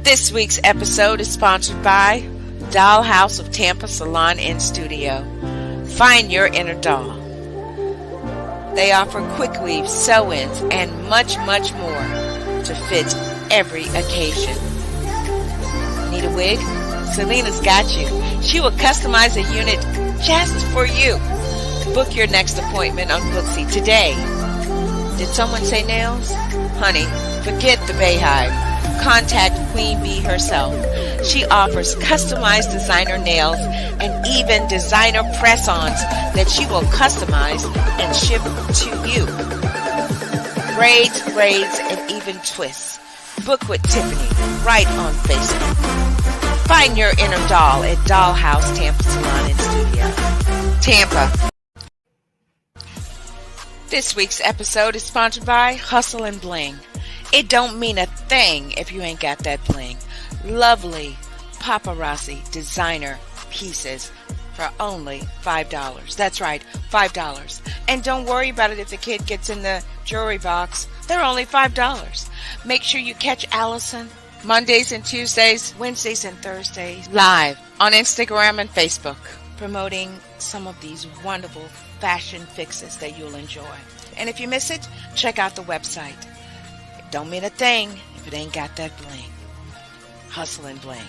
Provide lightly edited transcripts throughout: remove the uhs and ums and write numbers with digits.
This week's episode is sponsored by Dollhouse of Tampa Salon and Studio. Find your inner doll. They offer quick weave, sew-ins, and much, much more to fit every occasion. Need a wig? Selena's got you. She will customize a unit just for you. Book your next appointment on Booksy today. Did someone say nails? Honey, forget the Bayhive. Contact Queen Bee herself. She offers customized designer nails and even designer press-ons that she will customize and ship to you. Braids, and even twists. Book with Tiffany right on Facebook. Find your inner doll at Dollhouse Tampa Salon and Studio. Tampa. This week's episode is sponsored by Hustle and Bling. It don't mean a thing if you ain't got that bling. Lovely paparazzi designer pieces for only $5. That's right, $5. And don't worry about it if the kid gets in the jewelry box. They're only $5. Make sure you catch Allison Mondays and Tuesdays, Wednesdays and Thursdays live on Instagram and Facebook, promoting some of these wonderful fashion fixes that you'll enjoy. And if you miss it, check out the website. It don't mean a thing if it ain't got that bling. Hustle and Bling.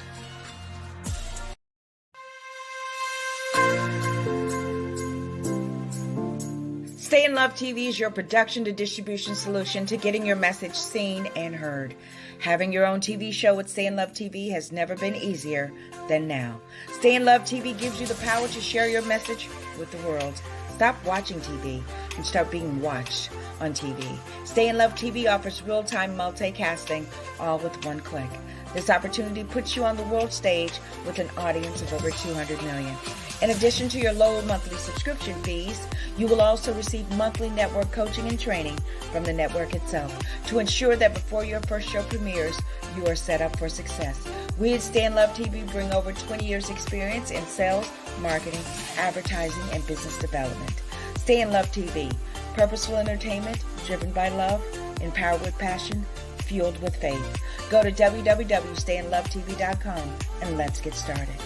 Stay in Love TV is your production to distribution solution to getting your message seen and heard. Having your own TV show with Stay in Love TV has never been easier than now. Stay in Love TV gives you the power to share your message with the world. Stop watching TV and start being watched on TV. Stay in Love TV offers real-time multicasting, all with one click. This opportunity puts you on the world stage with an audience of over 200 million. In addition to your low monthly subscription fees, you will also receive monthly network coaching and training from the network itself to ensure that before your first show premieres, you are set up for success. We at Stay in Love TV bring over 20 years experience in sales, marketing, advertising, and business development. Stay in Love TV, purposeful entertainment driven by love, empowered with passion, fueled with faith. Go to www.stayinlovetv.com and let's get started.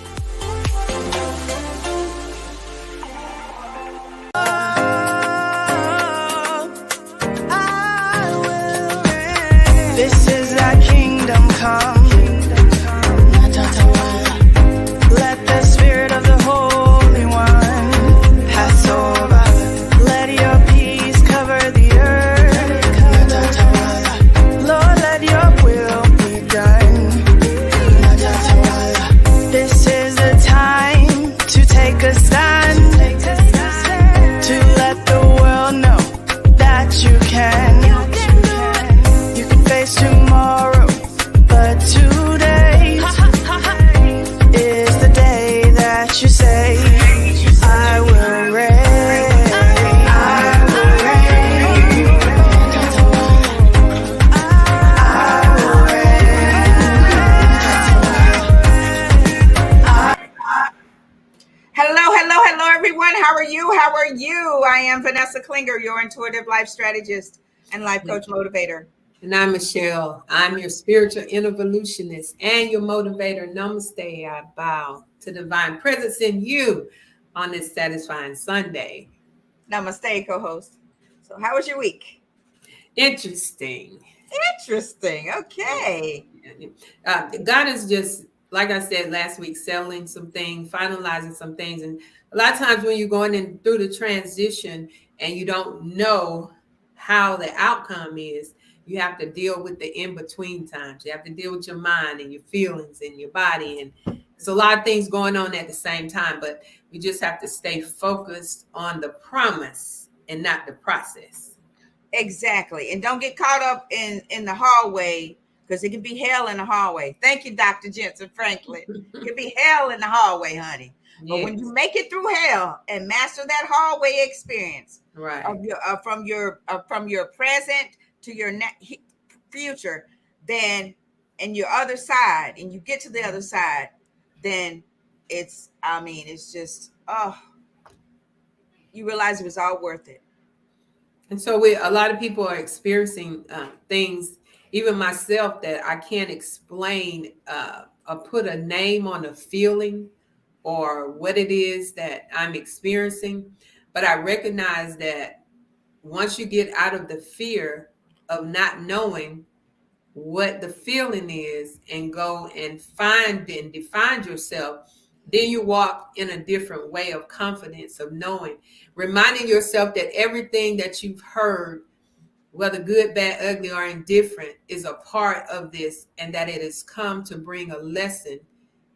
This is thy kingdom come. Let the spirit of the Holy One pass over. Let your peace cover the earth. Lord, let your will be done. This is the time to take a stand, to let the world know that you can. You can face tomorrow, but today is the day that you say, I will reign. I will reign. I will reign. Hello, everyone. How are you? I am Vanessa Klinger, your intuitive life strategist and life coach motivator. And I'm Michelle. I'm your spiritual evolutionist and your motivator. Namaste. I bow to divine presence in you on this satisfying Sunday. Namaste, co-host. So how was your week? Interesting. Okay. God is just, like I said last week, settling some things, finalizing some things. And a lot of times when you're going in through the transition and you don't know how the outcome is, you have to deal with the in-between times. You have to deal with your mind and your feelings and your body. And there's a lot of things going on at the same time, but we just have to stay focused on the promise and not the process. Exactly. And don't get caught up in the hallway, because it can be hell in the hallway. Thank you, Dr. Jensen Franklin. It can be hell in the hallway, honey. Yes. But when you make it through hell and master that hallway experience, right, of your from your present to your future, then and your other side, and you get to the other side, then it's just, you realize it was all worth it. And so a lot of people are experiencing things even myself, that I can't explain or put a name on a feeling or what it is that I'm experiencing. But I recognize that once you get out of the fear of not knowing what the feeling is and go and find and define yourself, then you walk in a different way of confidence, of knowing, reminding yourself that everything that you've heard, whether good, bad, ugly, or indifferent, is a part of this, and that it has come to bring a lesson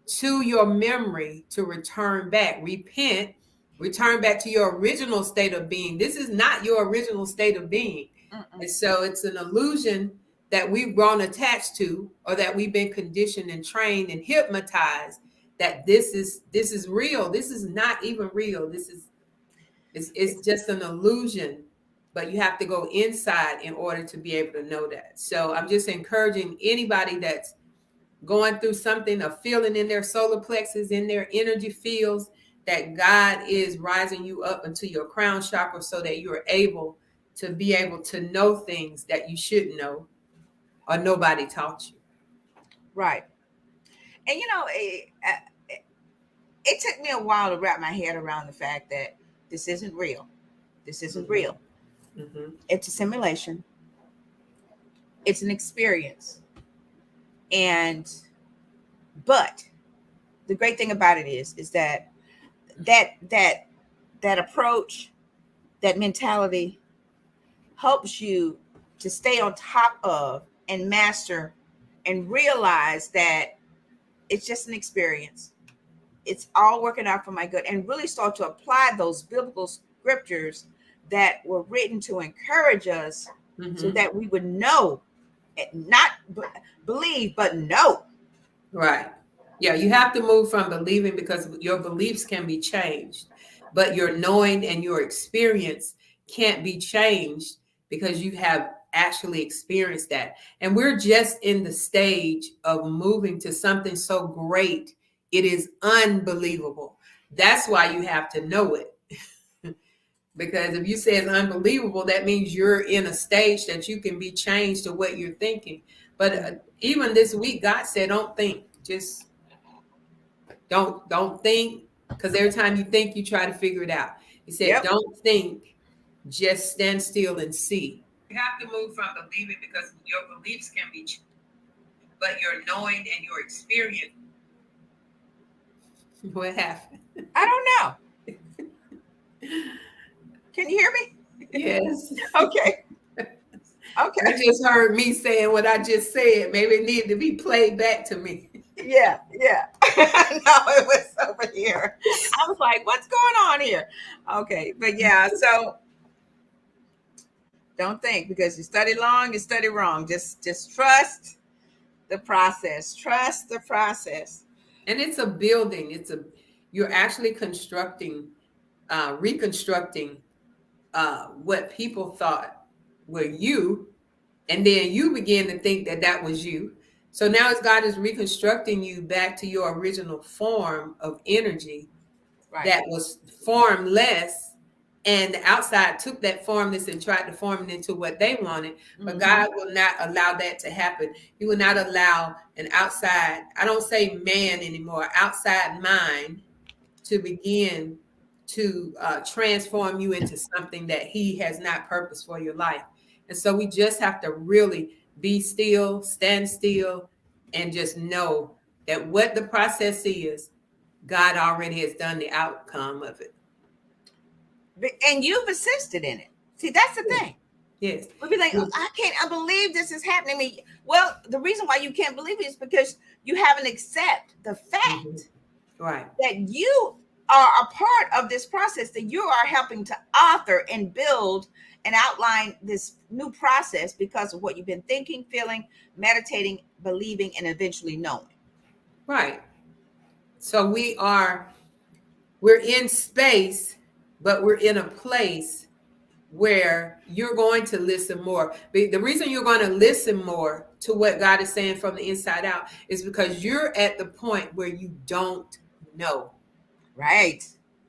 to your memory to return back. Repent, return back to your original state of being. This is not your original state of being. And so it's an illusion that we've grown attached to, or that we've been conditioned and trained and hypnotized that this is real. This is not even real. It's just an illusion. But you have to go inside in order to be able to know that. So I'm just encouraging anybody that's going through something, a feeling in their solar plexus, in their energy fields, that God is rising you up into your crown chakra so that you're able to be able to know things that you shouldn't know or nobody taught you. Right. And it took me a while to wrap my head around the fact that this isn't real. This isn't real. Mm-hmm. It's a simulation. It's an experience. But the great thing about it is that approach, that mentality helps you to stay on top of and master and realize that it's just an experience. It's all working out for my good, and really start to apply those biblical scriptures that were written to encourage us, so that we would know, not believe, but know. Right. Yeah, you have to move from believing, because your beliefs can be changed, but your knowing and your experience can't be changed because you have actually experienced that. And we're just in the stage of moving to something so great. It is unbelievable. That's why you have to know it. Because if you say it's unbelievable, that means you're in a stage that you can be changed to what you're thinking. But even this week, God said, don't think, just don't think, because every time you think, you try to figure it out. He said, Don't think, just stand still and see. You have to move from believing, because your beliefs can be changed, but your knowing and your experience. What happened? I don't know. Can you hear me? Yes. Okay. You just heard me saying what I just said. Maybe it needed to be played back to me. Yeah. No, it was over here. I was like, what's going on here? Okay. But yeah, so don't think, because you study long, you study wrong. Just trust the process. Trust the process. And it's a building. You're actually constructing, reconstructing what people thought were you, and then you begin to think that was you. So now, as God is reconstructing you back to your original form of energy, that was formless, and the outside took that formless and tried to form it into what they wanted. But God will not allow that to happen. He will not allow an outside, I don't say man anymore, outside mind to begin to transform you into something that he has not purposed for your life. And so we just have to really be still, stand still, and just know that what the process is, God already has done the outcome of it. And you've assisted in it. See, that's the thing. Yes. We'll be like, I believe this is happening to me. Well, the reason why you can't believe it is because you haven't accepted the fact that you are a part of this process, that you are helping to author and build and outline this new process because of what you've been thinking, feeling, meditating, believing, and eventually knowing. Right. So we're in space, but we're in a place where you're going to listen more. The reason you're going to listen more to what God is saying from the inside out is because you're at the point where you don't know. Right.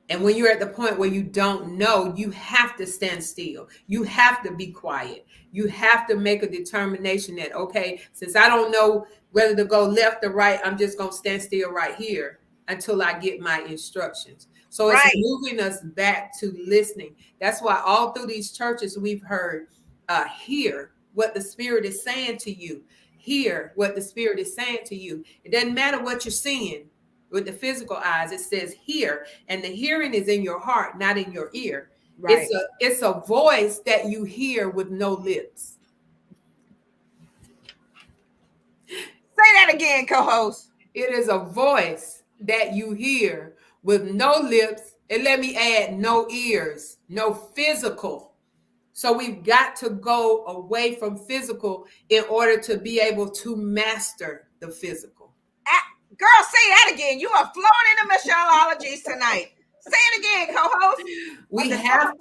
And when you're at the point where you don't know, you have to stand still. You have to be quiet. You have to make a determination that, okay, since I don't know whether to go left or right, I'm just going to stand still right here until I get my instructions. So it's Right. moving us back to listening. That's why all through these churches we've heard, hear what the Spirit is saying to you. Hear what the Spirit is saying to you. It doesn't matter what you're seeing with the physical eyes. It says hear, and the hearing is in your heart, not in your ear. Right. It's a voice that you hear with no lips. Say that again, co-host. It is a voice that you hear with no lips, and let me add, no ears, no physical. So we've got to go away from physical in order to be able to master the physical. Girl, say that again. You are flowing in the Michelleologies tonight. Say it again, co-host. We have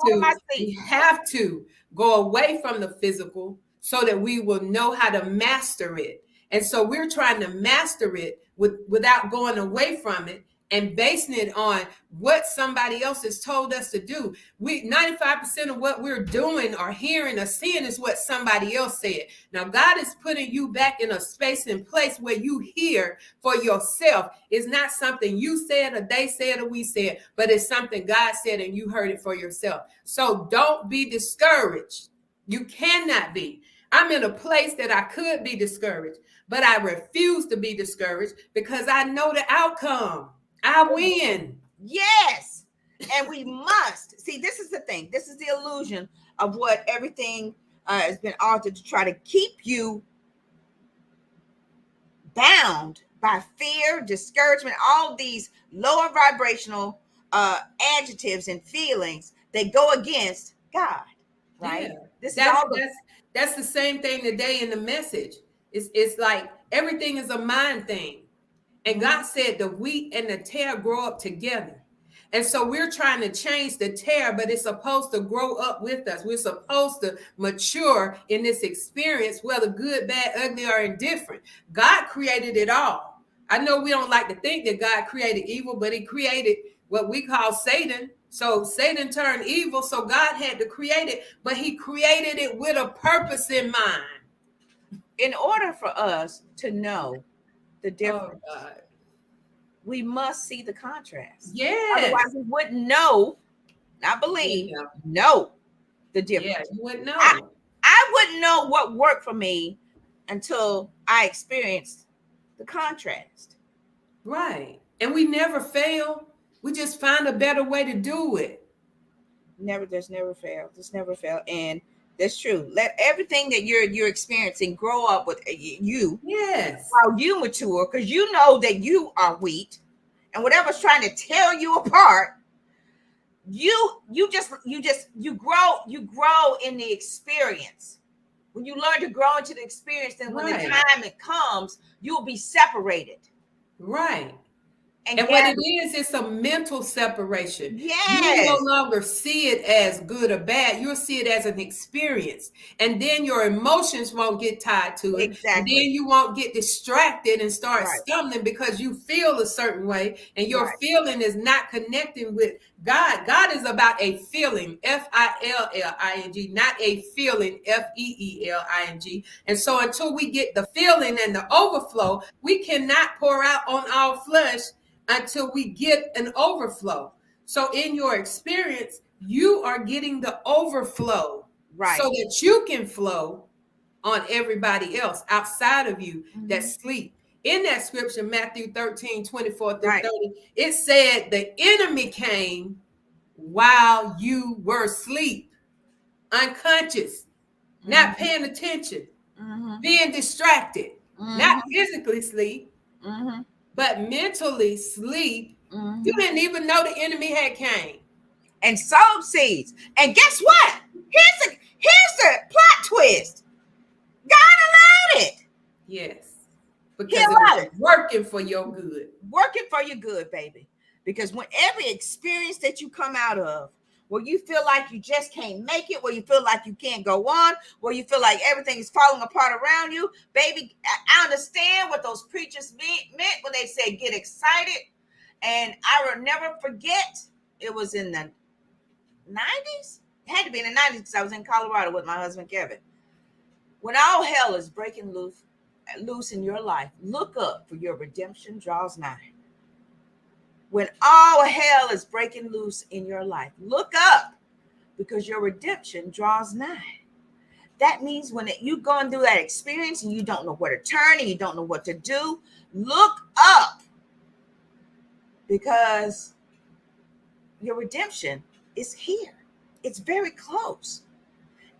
to go away from the physical so that we will know how to master it. And so we're trying to master it without going away from it and basing it on what somebody else has told us to do. 95% of what we're doing or hearing or seeing is what somebody else said. Now, God is putting you back in a space and place where you hear for yourself. It's not something you said or they said or we said, but it's something God said and you heard it for yourself. So don't be discouraged. You cannot be. I'm in a place that I could be discouraged, but I refuse to be discouraged because I know the outcome. I win. Yes. And we must. See, this is the thing. This is the illusion of what everything has been altered to try to keep you bound by fear, discouragement, all these lower vibrational adjectives and feelings that go against God. Right? Yeah. That's the same thing today in the message. It's like everything is a mind thing. And God said the wheat and the tare grow up together. And so we're trying to change the tare, but it's supposed to grow up with us. We're supposed to mature in this experience, whether good, bad, ugly, or indifferent. God created it all. I know we don't like to think that God created evil, but he created what we call Satan. So Satan turned evil, so God had to create it, but he created it with a purpose in mind. In order for us to know the difference, we must see the contrast. Yes. Otherwise, we wouldn't know, not believe, know the difference. Yeah, you wouldn't know. I wouldn't know what worked for me until I experienced the contrast. Right. And we never fail. We just find a better way to do it. There's never fail. Just never fail. And that's true. Let everything that you're experiencing grow up with you. Yes. While you mature, because you know that you are wheat, and whatever's trying to tear you apart, you grow in the experience. When you learn to grow into the experience, then when the time it comes, you'll be separated. Right. And what it is, it's a mental separation. Yes. You no longer see it as good or bad. You'll see it as an experience. And then your emotions won't get tied to it. Exactly. And then you won't get distracted and start stumbling because you feel a certain way. And your feeling is not connecting with God. God is about a feeling, F-I-L-L-I-N-G, not a feeling, F-E-E-L-I-N-G. And so until we get the feeling and the overflow, we cannot pour out on our flesh until we get an overflow. So in your experience, you are getting the overflow so that you can flow on everybody else outside of you that sleep. In that scripture, Matthew 13, 24 through 30, it said the enemy came while you were asleep, unconscious, not paying attention, being distracted, not physically asleep, but mentally sleep. You didn't even know the enemy had came and sowed seeds. And guess what? Here's the plot twist. God allowed it. Yes. Because it was working for your good. Working for your good, baby. Because when every experience that you come out of, where you feel like you just can't make it, where you feel like you can't go on, where you feel like everything is falling apart around you, baby, I understand what those preachers meant when they said get excited. And I will never forget it was in the 90s. It had to be in the 90s because I was in Colorado with my husband Kevin. When all hell is breaking loose in your life, look up, for your redemption draws nigh. When all hell is breaking loose in your life, look up, because your redemption draws nigh. That means when you've gone through that experience and you don't know where to turn and you don't know what to do, look up, because your redemption is here. It's very close.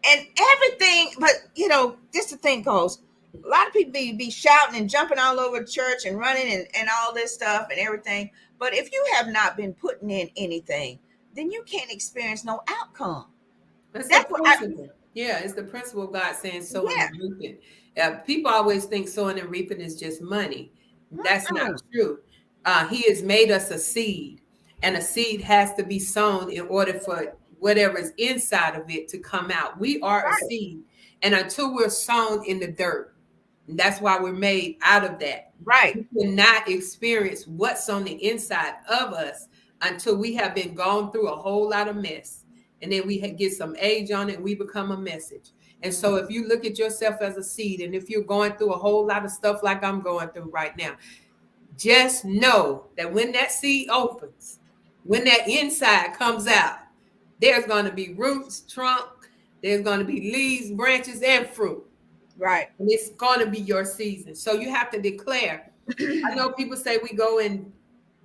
And everything, but this the thing goes, a lot of people be shouting and jumping all over the church and running and all this stuff and everything. But if you have not been putting in anything, then you can't experience no outcome. That's the principle. It's the principle of God saying sowing and reaping. People always think sowing and reaping is just money. That's not true. He has made us a seed, and a seed has to be sown in order for whatever is inside of it to come out. We are a seed, and until we're sown in the dirt, and that's why we're made out of that. Right. We cannot experience what's on the inside of us until we have been gone through a whole lot of mess, and then we get some age on it, and we become a message. And so if you look at yourself as a seed, and if you're going through a whole lot of stuff like I'm going through right now, just know that when that seed opens, when that inside comes out, there's going to be roots, trunk, there's going to be leaves, branches, and fruit. Right. And it's going to be your season. So you have to declare. I know people say we go in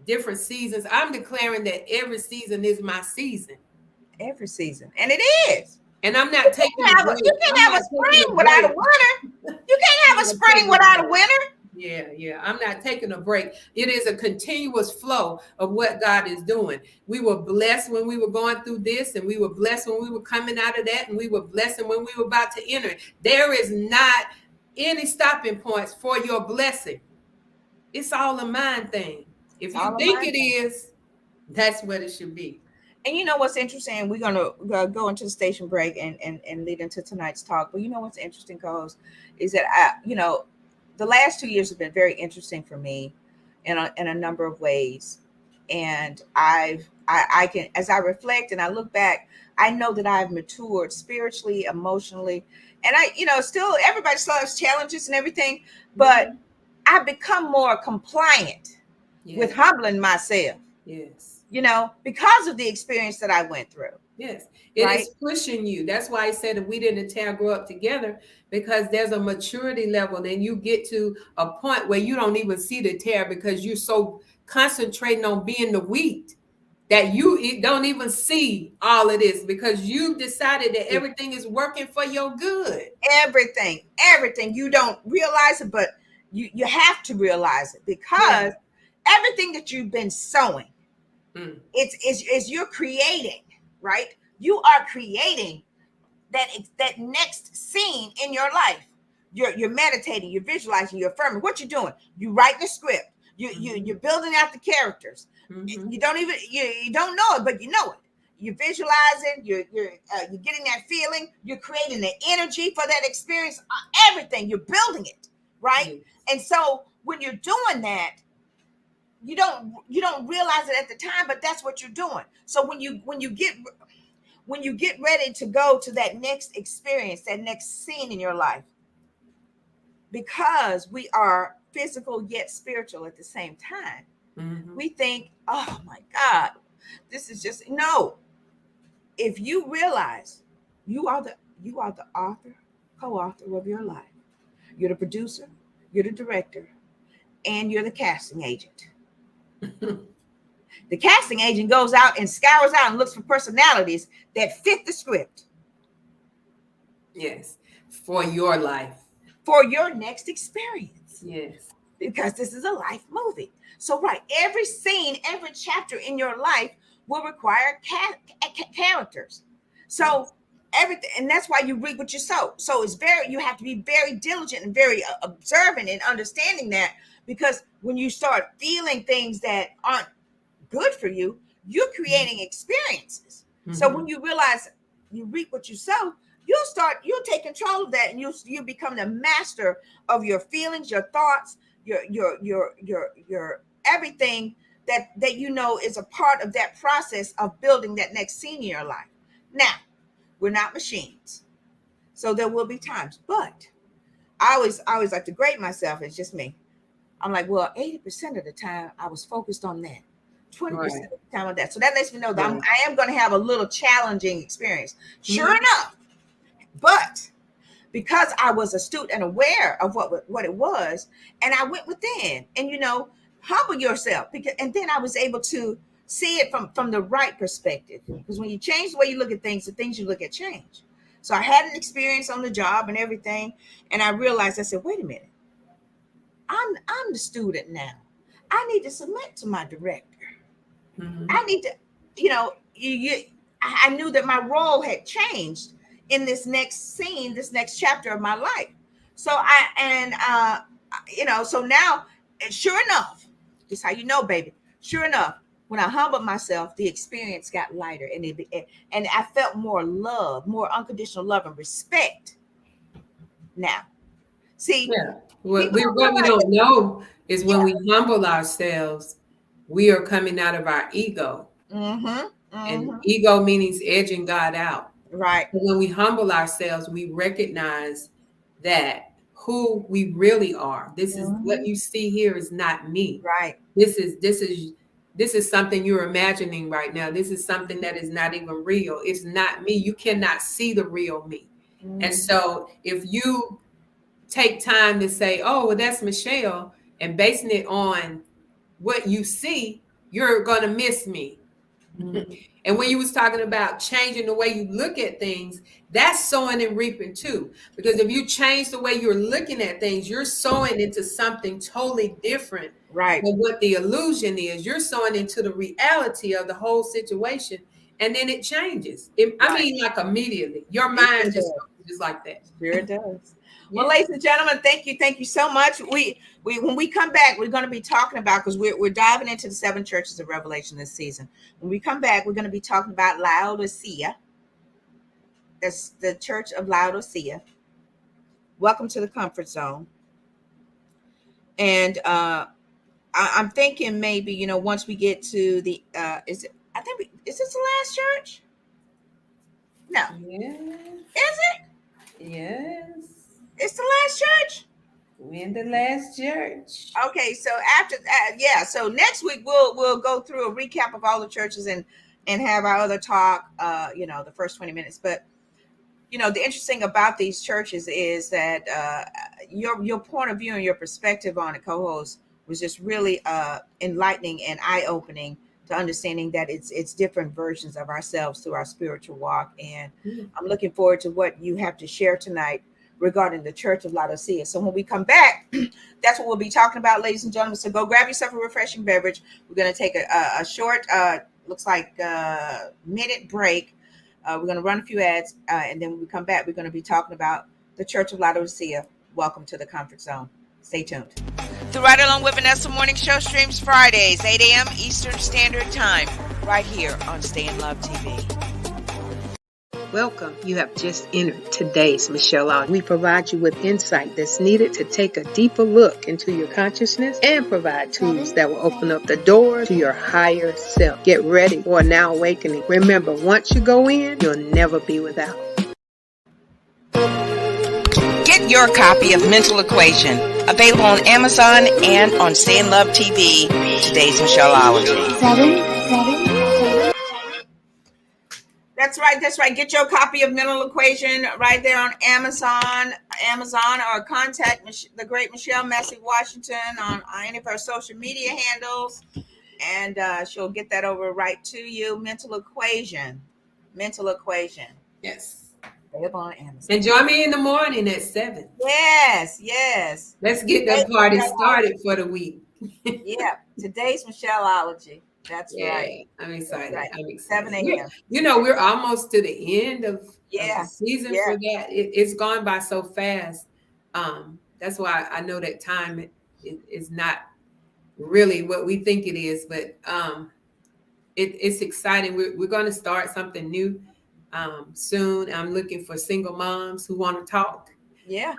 different seasons. I'm declaring that every season is my season. Every season. And it is. And I'm not taking You can't have a spring without a winter. You can't have a spring without a winter. Yeah. I'm not taking a break. It is a continuous flow of what God is doing. We were blessed when we were going through this, and we were blessed when we were coming out of that, and we were blessed when we were about to enter. There is not any stopping points for your blessing. It's all a mind thing. If you think it is, that's what it should be. And you know what's interesting? We're going to go into the station break and lead into tonight's talk. But you know what's interesting, Coz, is that the last 2 years have been very interesting for me in a number of ways. And I can, as I reflect and I look back, I know that I've matured spiritually, emotionally, and still everybody still has challenges and everything, but I've become more compliant with humbling myself. Yes. Because of the experience that I went through. Yes. It is pushing you. That's why I said that we didn't grow up together, because there's a maturity level, and you get to a point where you don't even see the tear because you're so concentrating on being the wheat that you don't even see all of this, because you decided that everything is working for your good. Everything. You don't realize it, but you have to realize it, because everything that you've been sowing, it's you're creating, right? You are creating that next scene in your life. You're meditating, you're visualizing, you're affirming. What you're doing, you write the script, you're building out the characters. You don't know it, but you know it. You're visualizing, you're getting that feeling, you're creating the energy for that experience, everything, you're building it, right? And so when you're doing that, you don't realize it at the time, but that's what you're doing. So when you get ready to go to that next experience, that next scene in your life, because we are physical yet spiritual at the same time, we think, oh my God, this is just no. If you realize you are the author, co-author of your life, you're the producer, you're the director, and you're the casting agent. The casting agent goes out and scours out and looks for personalities that fit the script. Yes, for your life, for your next experience. Yes, because this is a life movie. So every scene, every chapter in your life will require characters. So everything, and that's why you reap what you sow. So you have to be very diligent and very observant in understanding that, because when you start feeling things that aren't good for you, you're creating experiences. So when you realize you reap what you sow, you'll take control of that, and you become the master of your feelings, your thoughts, your everything that you know is a part of that process of building that next scene in your life. Now, we're not machines, so there will be times, but I always like to grade myself. It's just me. I'm like, well, 80% of the time I was focused on that. 20% Right. of the time on that. So that lets me know that Right. I am going to have a little challenging experience. Sure Mhm. enough, but because I was astute and aware of what it was, and I went within, and humble yourself, because and then I was able to see it from the right perspective. Because when you change the way you look at things, the things you look at change. So I had an experience on the job and everything, and I realized, I said, wait a minute, I'm the student now. I need to submit to my director. Mhm. I need to, I knew that my role had changed in this next scene, this next chapter of my life. So so now, and sure enough, this is how you know, baby. Sure enough, when I humbled myself, the experience got lighter, and I felt more love, more unconditional love and respect. Now, see, Yeah. What people we don't what we realize don't that. know is when Yeah. we humble ourselves, we are coming out of our ego. Mm-hmm. And Mm-hmm. ego means edging God out. Right. But when we humble ourselves, we recognize that who we really are. This is what Mm-hmm. you see here is not me. Right. This is something you're imagining right now. This is something that is not even real. It's not me. You cannot see the real me. And Mm-hmm. so if you take time to say, oh, well, that's Michelle, and basing it on what you see, you're going to miss me. Mm-hmm. And when you was talking about changing the way you look at things, that's sowing and reaping too. Because if you change the way you're looking at things, you're sowing into something totally different Right. than what the illusion is. You're sowing into the reality of the whole situation, and then it changes. I Right. mean, like immediately, your It sure mind just does. just like that. Sure does. Well, Yeah. ladies and gentlemen, thank you so much. We when we come back, we're going to be talking about, because we're diving into the 7 churches of Revelation this season. When we come back, we're going to be talking about Laodicea. That's the church of Laodicea. Welcome to the comfort zone. And I'm thinking maybe, once we get to the is this the last church? No, Yeah. is it? Yes. It's the last church. We in the last church. Okay, so after that, yeah. So next week we'll go through a recap of all the churches, and have our other talk. The first 20 minutes. But the interesting about these churches is that your point of view and your perspective on it, co-host, was just really enlightening and eye opening to understanding that it's different versions of ourselves through our spiritual walk. And I'm looking forward to what you have to share tonight regarding the Church of Laodicea. So when we come back, that's what we'll be talking about, ladies and gentlemen. So go grab yourself a refreshing beverage. We're going to take a short, looks like minute break. We're going to run a few ads, and then when we come back, we're going to be talking about the Church of Laodicea. Welcome to the Comfort Zone. Stay tuned. The Ride Along with Vanessa Morning Show streams Fridays, 8 a.m. Eastern Standard Time, right here on Stay in Love TV. Welcome. You have just entered today's Michelle Hour. We provide you with insight that's needed to take a deeper look into your consciousness and provide tools that will open up the door to your higher self. Get ready for a now awakening. Remember, once you go in, you'll never be without. Get your copy of Mental Equation, available on Amazon and on Stay in Love TV, today's Michelleology. 7. That's right. Get your copy of Mental Equation right there on Amazon, or contact the great Michelle Massey Washington on any of her social media handles, and she'll get that over right to you. Mental Equation. Yes. Available on Amazon. And join me in the morning at 7. Yes. Let's get the party started for the week. Yeah. Today's Michelleology. That's Yeah, right. I'm excited. Right. I'm excited. 7 a.m. We're almost to the end of Yeah. the season Yeah. for that. It's gone by so fast. That's why I know that time is not really what we think it is, but it's exciting. We're going to start something new soon. I'm looking for single moms who want to talk. Yeah.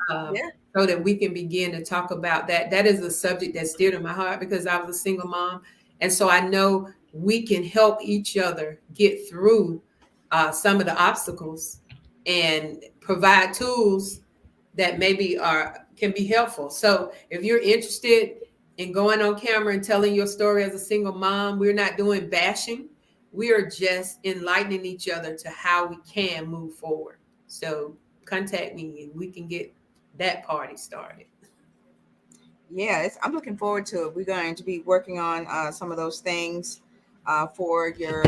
So that we can begin to talk about that. That is a subject that's dear to my heart because I was a single mom. And so I know we can help each other get through some of the obstacles and provide tools that maybe can be helpful. So if you're interested in going on camera and telling your story as a single mom, we're not doing bashing. We are just enlightening each other to how we can move forward. So contact me and we can get that party started. Yeah, I'm looking forward to it. We're going to be working on some of those things for your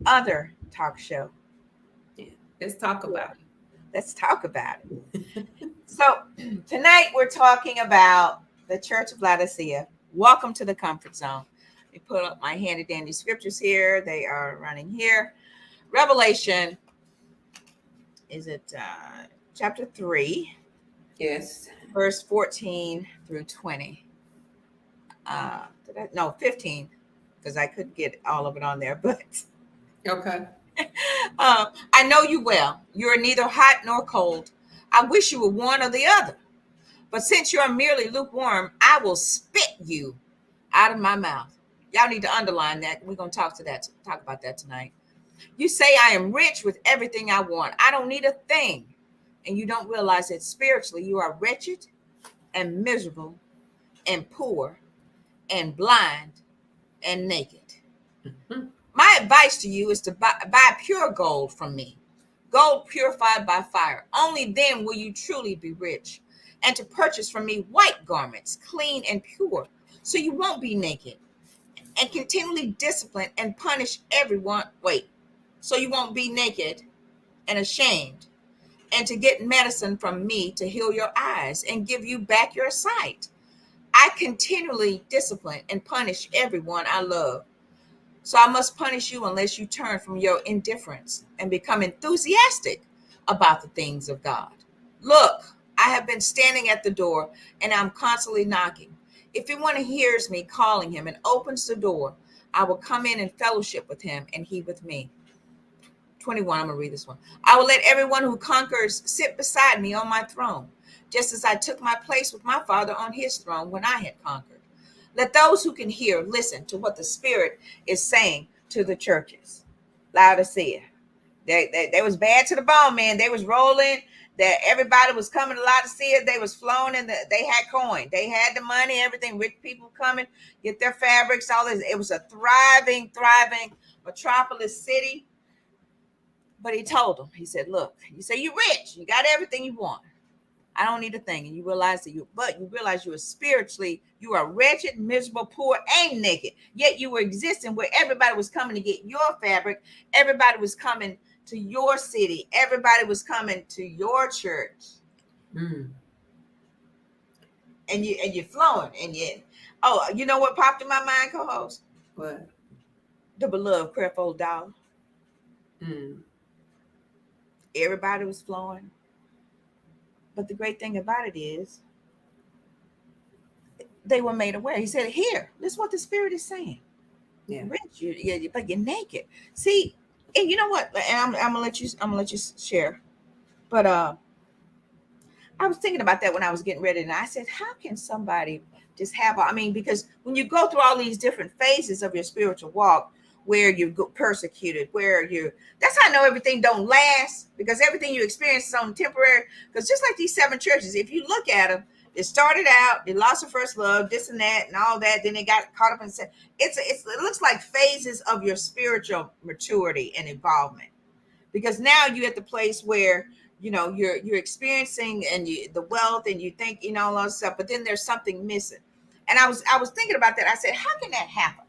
other talk show. Yeah, let's talk about it. Let's talk about it. So tonight we're talking about the Church of Laodicea. Welcome to the comfort zone. Let me put up my handy dandy scriptures here. They are running here. Revelation, is it chapter 3? Yes. Verse 14 through 20. 15, because I couldn't get all of it on there, but Okay. I know you well. You are neither hot nor cold. I wish you were one or the other. But since you are merely lukewarm, I will spit you out of my mouth. Y'all need to underline that. We're going to talk about that tonight. You say I am rich with everything I want. I don't need a thing. And you don't realize that spiritually you are wretched and miserable and poor and blind and naked. Mm-hmm. My advice to you is to buy pure gold from me, gold purified by fire. Only then will you truly be rich, and to purchase from me white garments, clean and pure, so you won't be naked, and continually discipline and punish everyone. So you won't be naked and ashamed, and to get medicine from me to heal your eyes and give you back your sight. I continually discipline and punish everyone I love. So I must punish you unless you turn from your indifference and become enthusiastic about the things of God. Look, I have been standing at the door and I'm constantly knocking. If anyone hears me calling him and opens the door, I will come in and fellowship with him and he with me. 21, I'm going to read this one. I will let everyone who conquers sit beside me on my throne, just as I took my place with my Father on his throne when I had conquered. Let those who can hear listen to what the Spirit is saying to the churches. Laodicea. They was bad to the bone, man. They was rolling. That everybody was coming to Laodicea. They was flowing and they had coin. They had the money, everything. Rich people coming, get their fabrics, all this. It was a thriving metropolis city. But he told them, he said, look, you say you're rich. You got everything you want. I don't need a thing. And you realize you realize you are spiritually, you are wretched, miserable, poor, and naked. Yet you were existing where everybody was coming to get your fabric. Everybody was coming to your city. Everybody was coming to your church. Mm. And you're flowing. You know what popped in my mind, co-host? What? The beloved Creflo Dollar. Mm. Everybody was flowing. But the great thing about it is they were made aware. He said, here, this is what the Spirit is saying. Yeah. Rich, but you're naked. See, and you know what? And I'm gonna let you share. But I was thinking about that when I was getting ready, and I said, how can somebody just have because when you go through all these different phases of your spiritual walk, where you go persecuted, that's how I know everything don't last, because everything you experience is on temporary. Because just like these 7 churches, if you look at them, it started out, they lost their first love, this and that and all that, then they got caught up in it looks like phases of your spiritual maturity and involvement, because now you're at the place where you're experiencing the wealth, and you think all that stuff, but then there's something missing. And I was thinking about that. I said, how can that happen?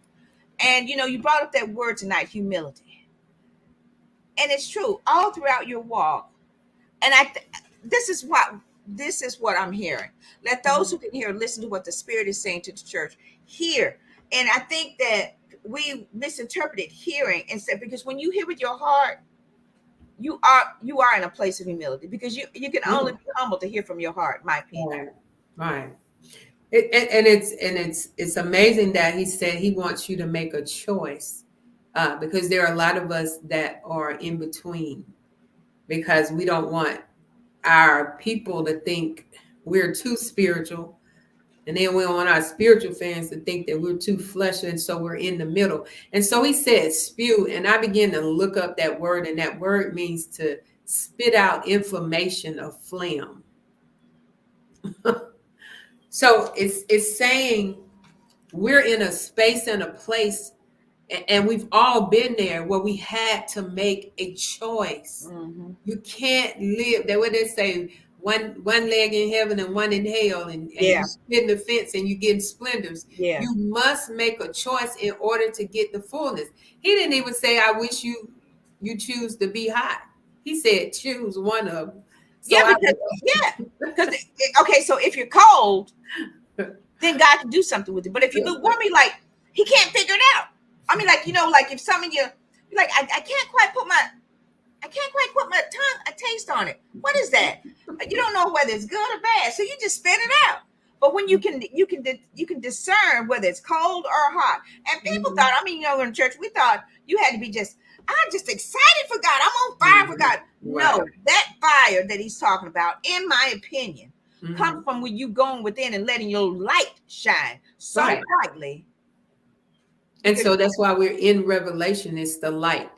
And you brought up that word tonight, humility. And it's true all throughout your walk. And this is what I'm hearing. Let those who can hear listen to what the Spirit is saying to the church. Hear. And I think that we misinterpreted hearing instead, because when you hear with your heart, you are in a place of humility, because you can only be humble to hear from your heart, my opinion. Right. It's amazing that he said he wants you to make a choice, because there are a lot of us that are in between, because we don't want our people to think we're too spiritual, And then we want our spiritual fans to think that we're too fleshy, and so we're in the middle. And so he said spew, and I began to look up that word, and that word means to spit out inflammation of phlegm. So it's saying we're in a space and a place, and we've all been there where we had to make a choice. Mm-hmm. You can't live that way. They say one leg in heaven and one in hell, and Yeah. you spin the fence and you getting splendors. Yeah. You must make a choice in order to get the fullness. He didn't even say, I wish you choose to be hot. He said choose one of them. So because okay, so if you're cold, then God can do something with it. But if you look warmy, like he can't figure it out. I mean, like, you know, like if some of you like, I can't quite put my tongue a taste on it. What is that? You don't know whether it's good or bad, so you just spit it out. But when you can discern whether it's cold or hot. And people thought, I mean, you know, in church we thought you had to be I'm just excited for God. I'm on fire for God. Right. No, that fire that he's talking about, in my opinion, comes from when you going within and letting your light shine so brightly. And so that's why we're in Revelation. It's the light.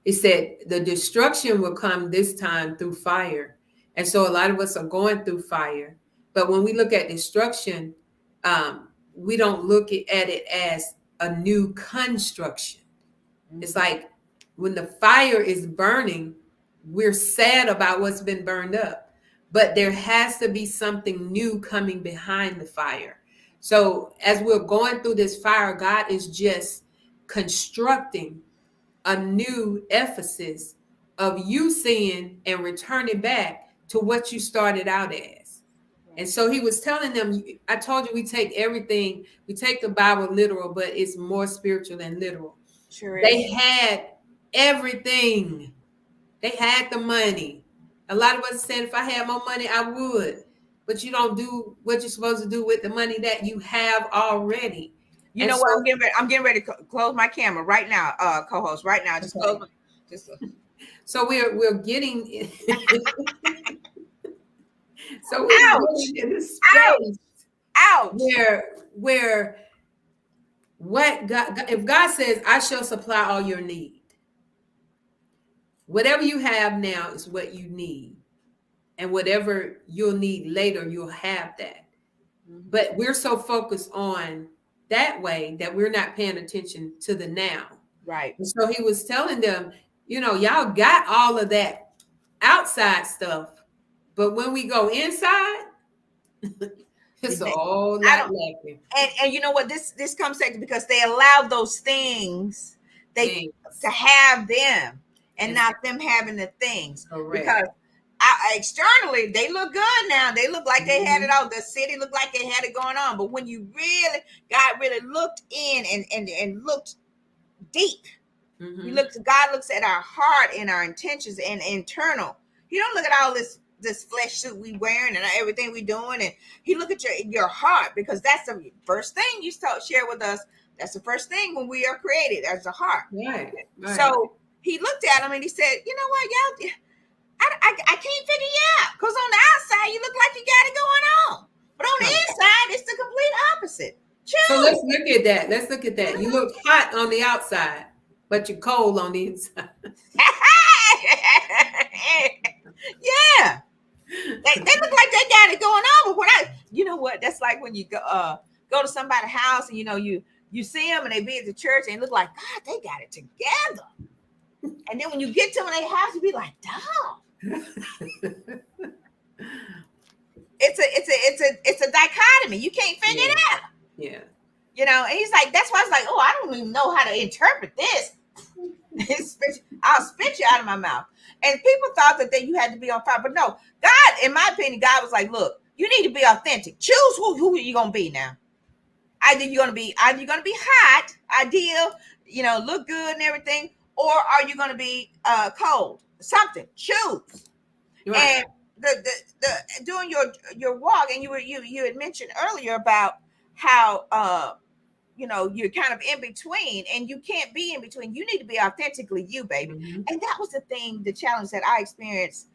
It said the destruction will come this time through fire. And so a lot of us are going through fire. But when we look at destruction, we don't look at it as a new construction. It's like when the fire is burning, we're sad about what's been burned up. But there has to be something new coming behind the fire. So as we're going through this fire, God is just constructing a new Ephesus of you seeing and returning back to what you started out as. And so he was telling them, I told you we take everything, we take the Bible literal, but it's more spiritual than literal. Sure is. They had everything. They had the money. A lot of us said, if I had more money, I would. But you don't do what you're supposed to do with the money that you have already. You know what? I'm getting ready to close my camera right now, co-host. Right now, just close. So we're getting. So we're getting in this space. Ouch. Where what God, if God says, I shall supply all your need. Whatever you have now is what you need. And whatever you'll need later, you'll have that. But we're so focused on that way that we're not paying attention to the now. Right. And so he was telling them, you know, y'all got all of that outside stuff. But when we go inside, it's a whole lot lacking. And you know what? This comes second because they allowed those things to have them and not them having the things. Correct. Because externally they look good now. They look like they had it all. The city looked like they had it going on. But when God really looked in and looked deep, God looks at our heart and our intentions and internal. He don't look at all this flesh suit we wearing and everything we doing, and he look at your heart, because that's the first thing you share with us. That's the first thing when we are created, as a heart. Right. So he looked at him and he said, you know what, y'all, I can't figure you out, because on the outside you look like you got it going on, but on the inside it's the complete opposite. So let's look at that. You look hot on the outside, but you're cold on the inside. Yeah. They look like they got it going on, but you know what? That's like when you go to somebody's house and you see them and they be at the church and look like, God, they got it together. And then when you get to them in their house, you be like, dog. It's a dichotomy. You can't figure it out. Yeah. You know, and he's like, that's why I was like, oh, I don't even know how to interpret this. I'll spit you out of my mouth. And people thought that you had to be on fire, but no, God, in my opinion, God was like, look, you need to be authentic. Choose who you're gonna be now. Either you're gonna be hot, ideal, you know, look good and everything, or are you gonna be cold? Something. Choose. Right. And the doing your walk, and you had mentioned earlier about how you know, you're kind of in between, and you can't be in between. You need to be authentically you, baby. And that was the challenge that I experienced.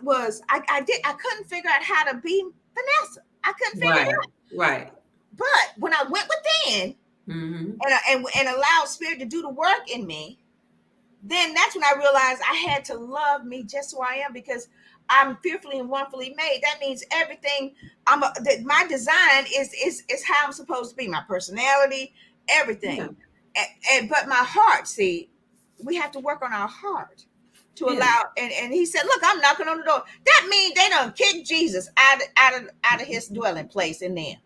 Was I couldn't figure out how to be Vanessa. I couldn't figure it out. Right. But when I went within and allowed Spirit to do the work in me, then that's when I realized I had to love me just who I am, because I'm fearfully and wonderfully made. That means everything that my design is how I'm supposed to be, my personality, everything. Yeah. But my heart, see, we have to work on our heart to Yeah. allow. And he said, "Look, I'm knocking on the door." That means they done kicked Jesus out of his dwelling place in them.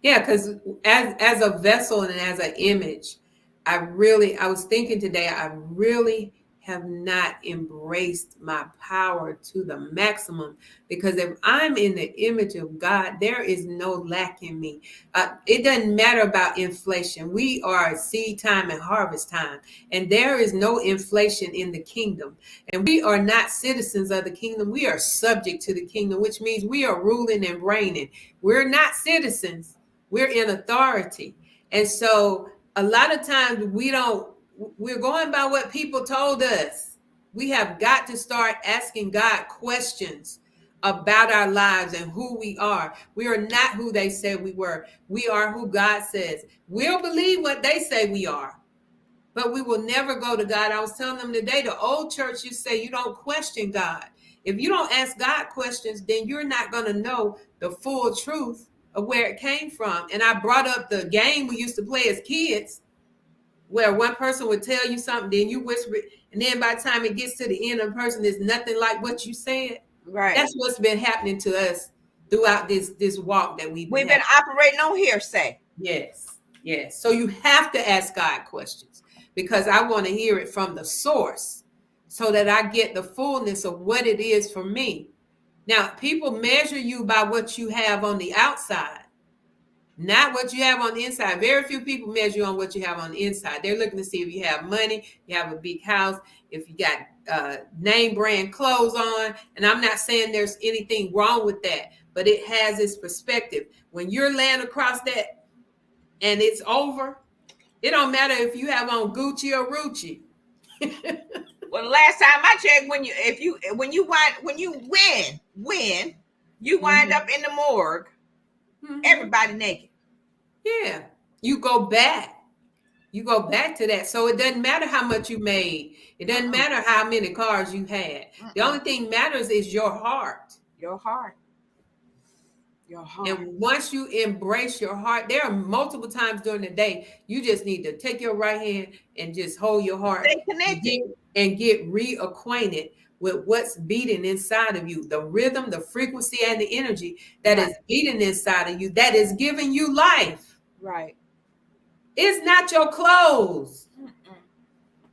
Yeah, because as a vessel and as an image, I was thinking today, I really have not embraced my power to the maximum, because if I'm in the image of God, there is no lack in me. It doesn't matter about inflation. We are seed time and harvest time, and there is no inflation in the kingdom. And we are not citizens of the kingdom. We are subject to the kingdom, which means we are ruling and reigning. We're not citizens. We're in authority. And so a lot of times we're going by what people told us. We have got to start asking God questions about our lives and who we are. We are not who they said we were. We are who God says. We'll believe what they say we are, but we will never go to God. I was telling them today, the old church, you say you don't question God. If you don't ask God questions, then you're not going to know the full truth of where it came from. And I brought up the game we used to play as kids, where one person would tell you something, then you whisper it, and then by the time it gets to the end of the person, there's nothing like what you said. Right. That's what's been happening to us throughout this walk that we've been operating on hearsay. Yes. Yes. So you have to ask God questions, because I want to hear it from the source so that I get the fullness of what it is for me. Now, people measure you by what you have on the outside, not what you have on the inside. Very few people measure you on what you have on the inside. They're looking to see if you have money, you have a big house, if you got name brand clothes on. And I'm not saying there's anything wrong with that, but it has its perspective. When you're laying across that and it's over, it don't matter if you have on Gucci or Rucci. Well, last time I checked, when you win, you wind up in the morgue. Everybody naked. Yeah, you go back to that. So it doesn't matter how much you made. It doesn't matter how many cars you had. The only thing matters is your heart. Your heart. Your heart. And once you embrace your heart, there are multiple times during the day you just need to take your right hand and just hold your heart. Stay connected. And get reacquainted with what's beating inside of you, the rhythm, the frequency, and the energy that is beating inside of you, that is giving you life. Right. It's not your clothes.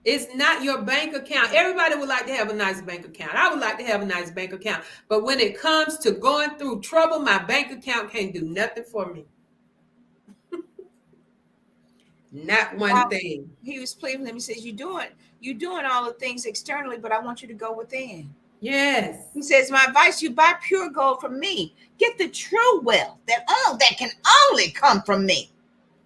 It's not your bank account. Everybody would like to have a nice bank account. I would like to have a nice bank account. But when it comes to going through trouble, my bank account can't do nothing for me. Not one thing. He was pleading with him. He says, you're doing all the things externally, but I want you to go within. Yes. He says, my advice, you buy pure gold from me. Get the true wealth that can only come from me.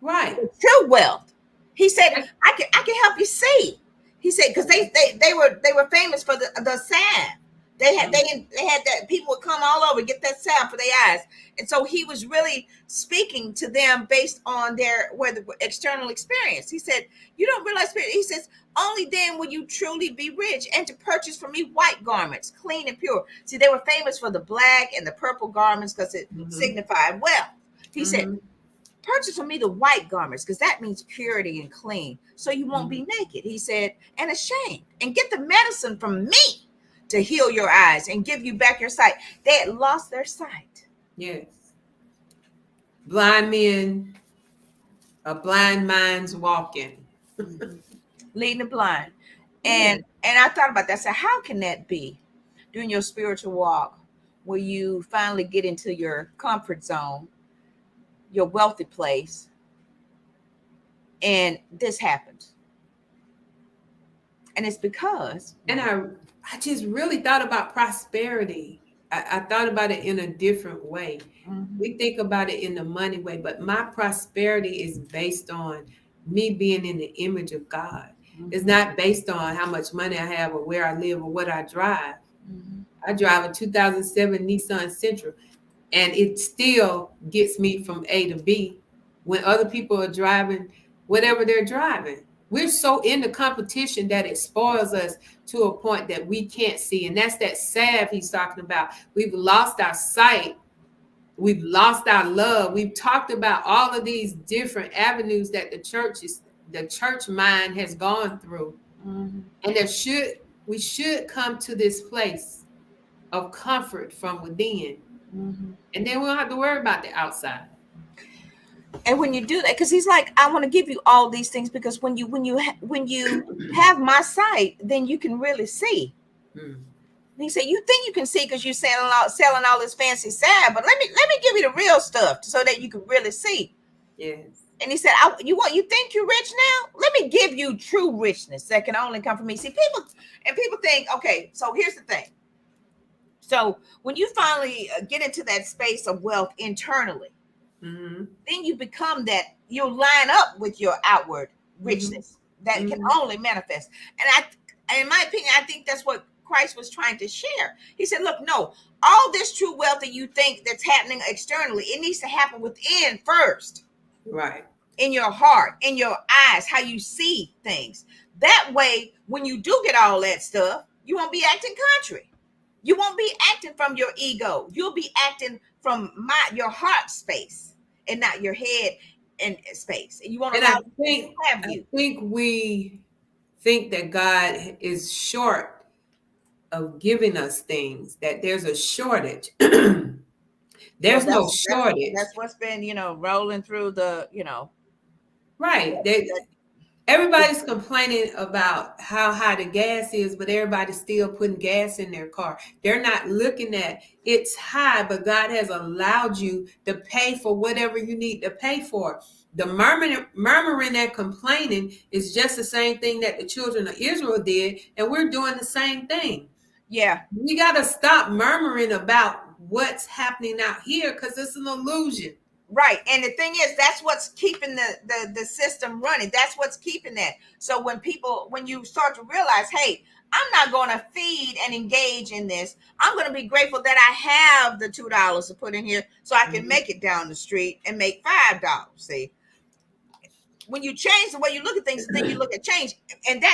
Right. The true wealth. He said, I can help you see. He said, because they were famous for the salve. They had that people would come all over, get that salve for their eyes. And so he was really speaking to them based on the external experience. He said, you don't realize, he says, only then will you truly be rich, and to purchase from me white garments, clean and pure. See, they were famous for the black and the purple garments because it signified wealth. He said, purchase from me the white garments, because that means purity and clean, so you won't be naked. He said, and ashamed, and get the medicine from me to heal your eyes and give you back your sight. They had lost their sight. Yes. Blind men, a blind mind's walking. Leading the blind. And I thought about that. I said, how can that be during your spiritual walk, where you finally get into your comfort zone, your wealthy place, and this happens? And it's because, and I just really thought about prosperity. I thought about it in a different way. We think about it in the money way, but my prosperity is based on me being in the image of God. It's not based on how much money I have or where I live or what I drive. I drive a 2007 Nissan Sentra. and it still gets me from A to B when other people are driving whatever they're driving. We're so in the competition that it spoils us to a point that we can't see. And that's that salve he's talking about. We've lost our sight. We've lost our love. We've talked about all of these different avenues that the church mind has gone through. Mhm. And we should come to this place of comfort from within. Mhm. And then we don't have to worry about the outside. And when you do that, because he's like, I want to give you all these things, because when you have my sight, then you can really see. Mm. He said, you think you can see because you're selling all this fancy salve, but let me give you the real stuff so that you can really see. Yes. And he said, you think you're rich now? Let me give you true richness that can only come from me. See, people think, okay, so here's the thing. So when you finally get into that space of wealth internally, Mm-hmm. then you become that, you'll line up with your outward richness that can only manifest. And in my opinion, I think that's what Christ was trying to share. He said, look, no, all this true wealth that you think that's happening externally, it needs to happen within first. Right. In your heart, in your eyes, how you see things. That way, when you do get all that stuff, you won't be acting contrary. You won't be acting from your ego. You'll be acting from your heart space and not your head and space. And you won't allow I think we think that God is short of giving us things, that there's a shortage. There's no shortage. That's what's been, rolling through the, Right. Everybody's complaining about how high the gas is, but everybody's still putting gas in their car. They're not looking at it's high, but God has allowed you to pay for whatever you need to pay for. The murmuring and complaining is just the same thing that the children of Israel did, and we're doing the same thing. Yeah. We got to stop murmuring about what's happening out here because it's an illusion. Right. And the thing is, that's what's keeping the system running. That's what's keeping that. So when you start to realize, hey, I'm not going to feed and engage in this. I'm going to be grateful that I have the $2 to put in here so I can make it down the street and make $5. See, when you change the way you look at things, then you look at change. And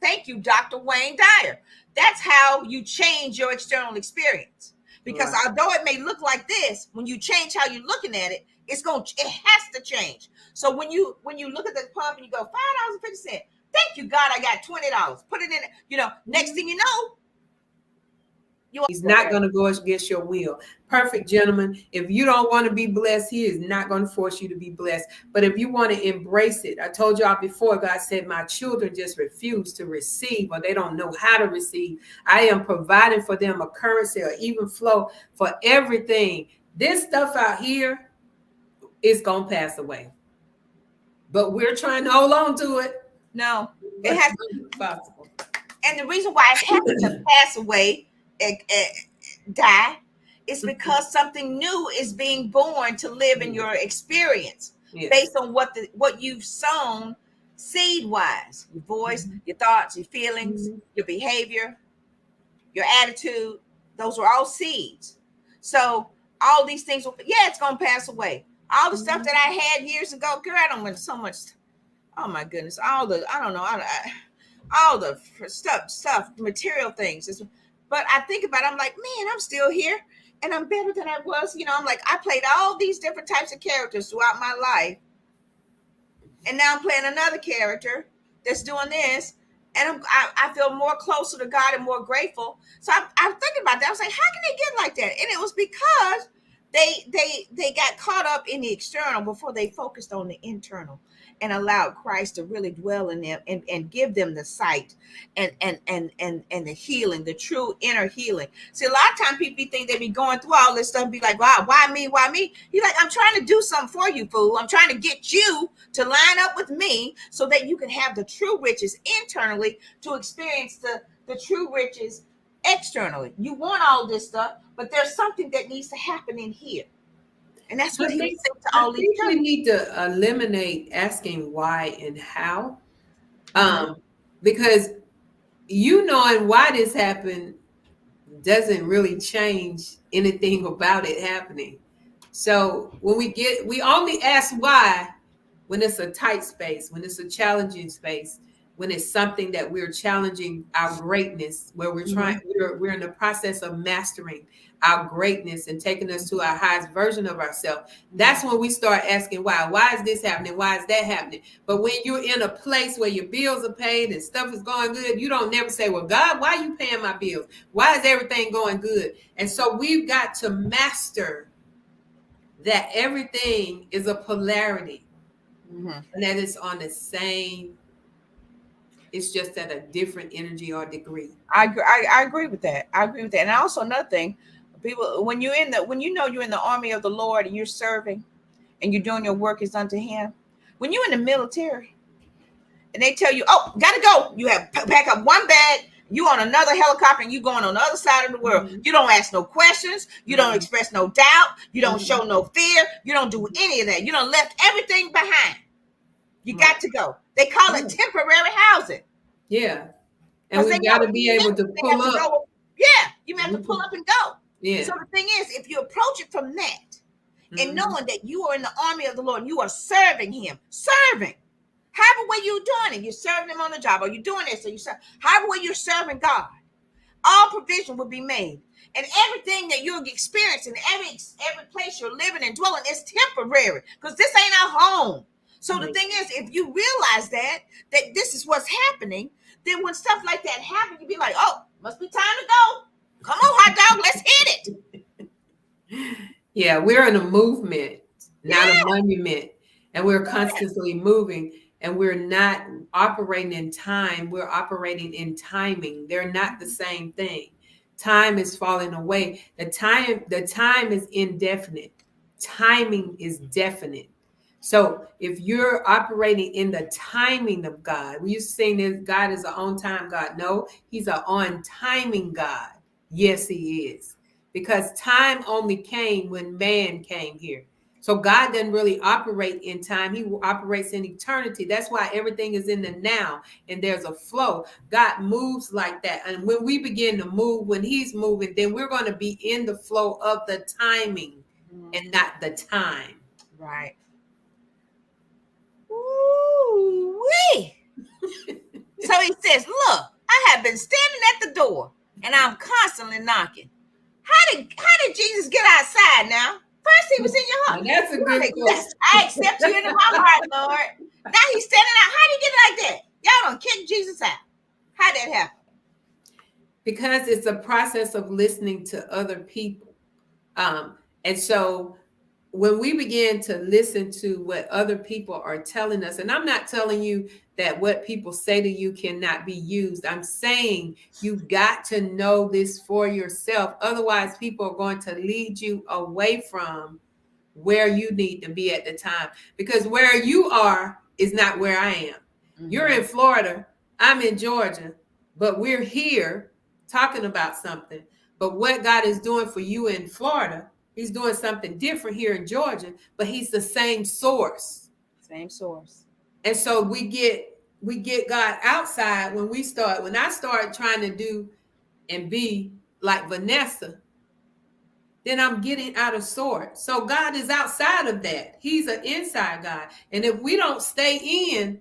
thank you, Dr. Wayne Dyer. That's how you change your external experience. Because although it may look like this, when you change how you're looking at it, it has to change. So when you look at the pump and you go $5.50, thank you, God, I got $20. Put it in. Next thing you know, he's not going to go against your will. Perfect, gentlemen. If you don't want to be blessed, he is not going to force you to be blessed. But if you want to embrace it, I told y'all before, God said, my children just refuse to receive, or they don't know how to receive. I am providing for them a currency or even flow for everything. This stuff out here is going to pass away. But we're trying to hold on to it. No, it has to be possible. And the reason why it has to pass away, die, is because something new is being born to live in your experience, based on what you've sown seed wise, your voice, your thoughts, your feelings, your behavior, your attitude. Those are all seeds. So all these things it's going to pass away. All the stuff that I had years ago, girl, I don't want so much. Oh my goodness. All the stuff, material things. But I think about it, I'm like, man, I'm still here and I'm better than I was. I'm like, I played all these different types of characters throughout my life. And now I'm playing another character that's doing this. And I feel more closer to God and more grateful. So I'm thinking about that. I was like, how can they get like that? And it was because they got caught up in the external before they focused on the internal and allowed Christ to really dwell in them and give them the sight and the healing, the true inner healing. See, a lot of times people think they be going through all this stuff and be like, wow, why me? Why me? He's like, I'm trying to do something for you, fool. I'm trying to get you to line up with me so that you can have the true riches internally to experience the true riches externally. You want all this stuff, but there's something that needs to happen in here. And that's what he was saying to all these people. We need to eliminate asking why and how. Because knowing why this happened doesn't really change anything about it happening. So when we only ask why when it's a tight space, when it's a challenging space, when it's something that we're challenging our greatness, where we're in the process of mastering our greatness and taking us to our highest version of ourselves. That's when we start asking why. Why is this happening? Why is that happening? But when you're in a place where your bills are paid and stuff is going good, you don't never say, well, God, why are you paying my bills? Why is everything going good? And so we've got to master that everything is a polarity. And that it's on the same, it's just at a different energy or degree. I agree with that. I agree with that. And also another thing, people, when you're when you know you're in the army of the Lord and you're serving and you're doing your work is unto Him, when you're in the military and they tell you, oh, gotta go, you have pack up one bag, you on another helicopter and you going on the other side of the world. You don't ask no questions, you don't express no doubt, you don't show no fear, you don't do any of that. You don't left everything behind. You got to go. They call it temporary housing. Yeah. And we got to be able to pull up. Yeah, you have to pull up and go. Yeah. So the thing is, if you approach it from that and knowing that you are in the army of the Lord and you are serving Him, however way you're doing it, you're serving Him on the job, or you're doing this, or you serve, however way you're serving God, all provision will be made. And everything that you're experiencing, every place you're living and dwelling is temporary, because this ain't our home. So the thing is, if you realize that this is what's happening, then when stuff like that happens, you be like, oh, must be time to go. Come on, hot dog, let's hit it. Yeah, we're in a movement, not a monument. And we're constantly moving, and we're not operating in time. We're operating in timing. They're not the same thing. Time is falling away. The time is indefinite. Timing is definite. So if you're operating in the timing of God, we used to say that God is an on-time God. No, He's an on-timing God. Yes, He is. Because time only came when man came here. So God doesn't really operate in time. He operates in eternity. That's why everything is in the now and there's a flow. God moves like that. And when we begin to move, when He's moving, then we're going to be in the flow of the timing and not the time. Right. Ooh-wee. So He says, look, I have been standing at the door and I'm constantly knocking. How did Jesus get outside now? First He was in your heart. Now that's a good question. I accept you into my heart, Lord. Now He's standing out. How did He get like that? Y'all don't kick Jesus out. How did that happen? Because it's a process of listening to other people. And so when we begin to listen to what other people are telling us, and I'm not telling you that what people say to you cannot be used. I'm saying you've got to know this for yourself. Otherwise, people are going to lead you away from where you need to be at the time. Because where you are is not where I am. You're in Florida. I'm in Georgia. But we're here talking about something. But what God is doing for you in Florida, He's doing something different here in Georgia, but He's the same source. Same source. And so we get God outside when I start trying to do and be like Vanessa, then I'm getting out of sort. So God is outside of that. He's an inside God. And if we don't stay in,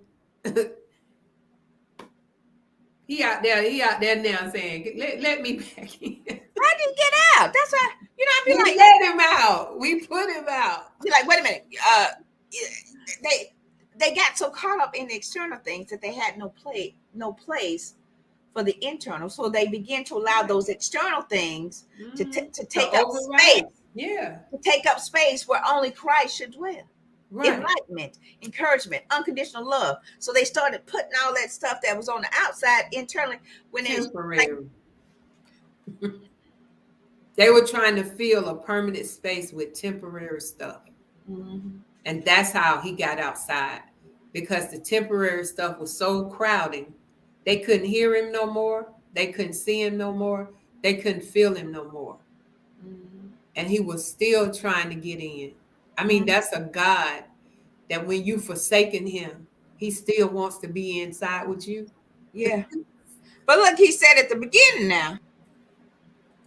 he out there now saying, let me back in. How did he get out? That's why, I'd be like, let him out. We put him out. Be like, wait a minute. They got so caught up in the external things that they had no place for the internal. So they begin to allow those external things to take up space. Yeah. To take up space where only Christ should dwell. Right. Enlightenment, encouragement, unconditional love. So they started putting all that stuff that was on the outside internally when it's temporary. They were trying to fill a permanent space with temporary stuff. And that's how he got outside, because the temporary stuff was so crowding. They couldn't hear him no more. They couldn't see him no more. They couldn't feel him no more. And he was still trying to get in. I mean, that's a God that when you forsaken Him, He still wants to be inside with you. Yeah. But look, He said at the beginning now,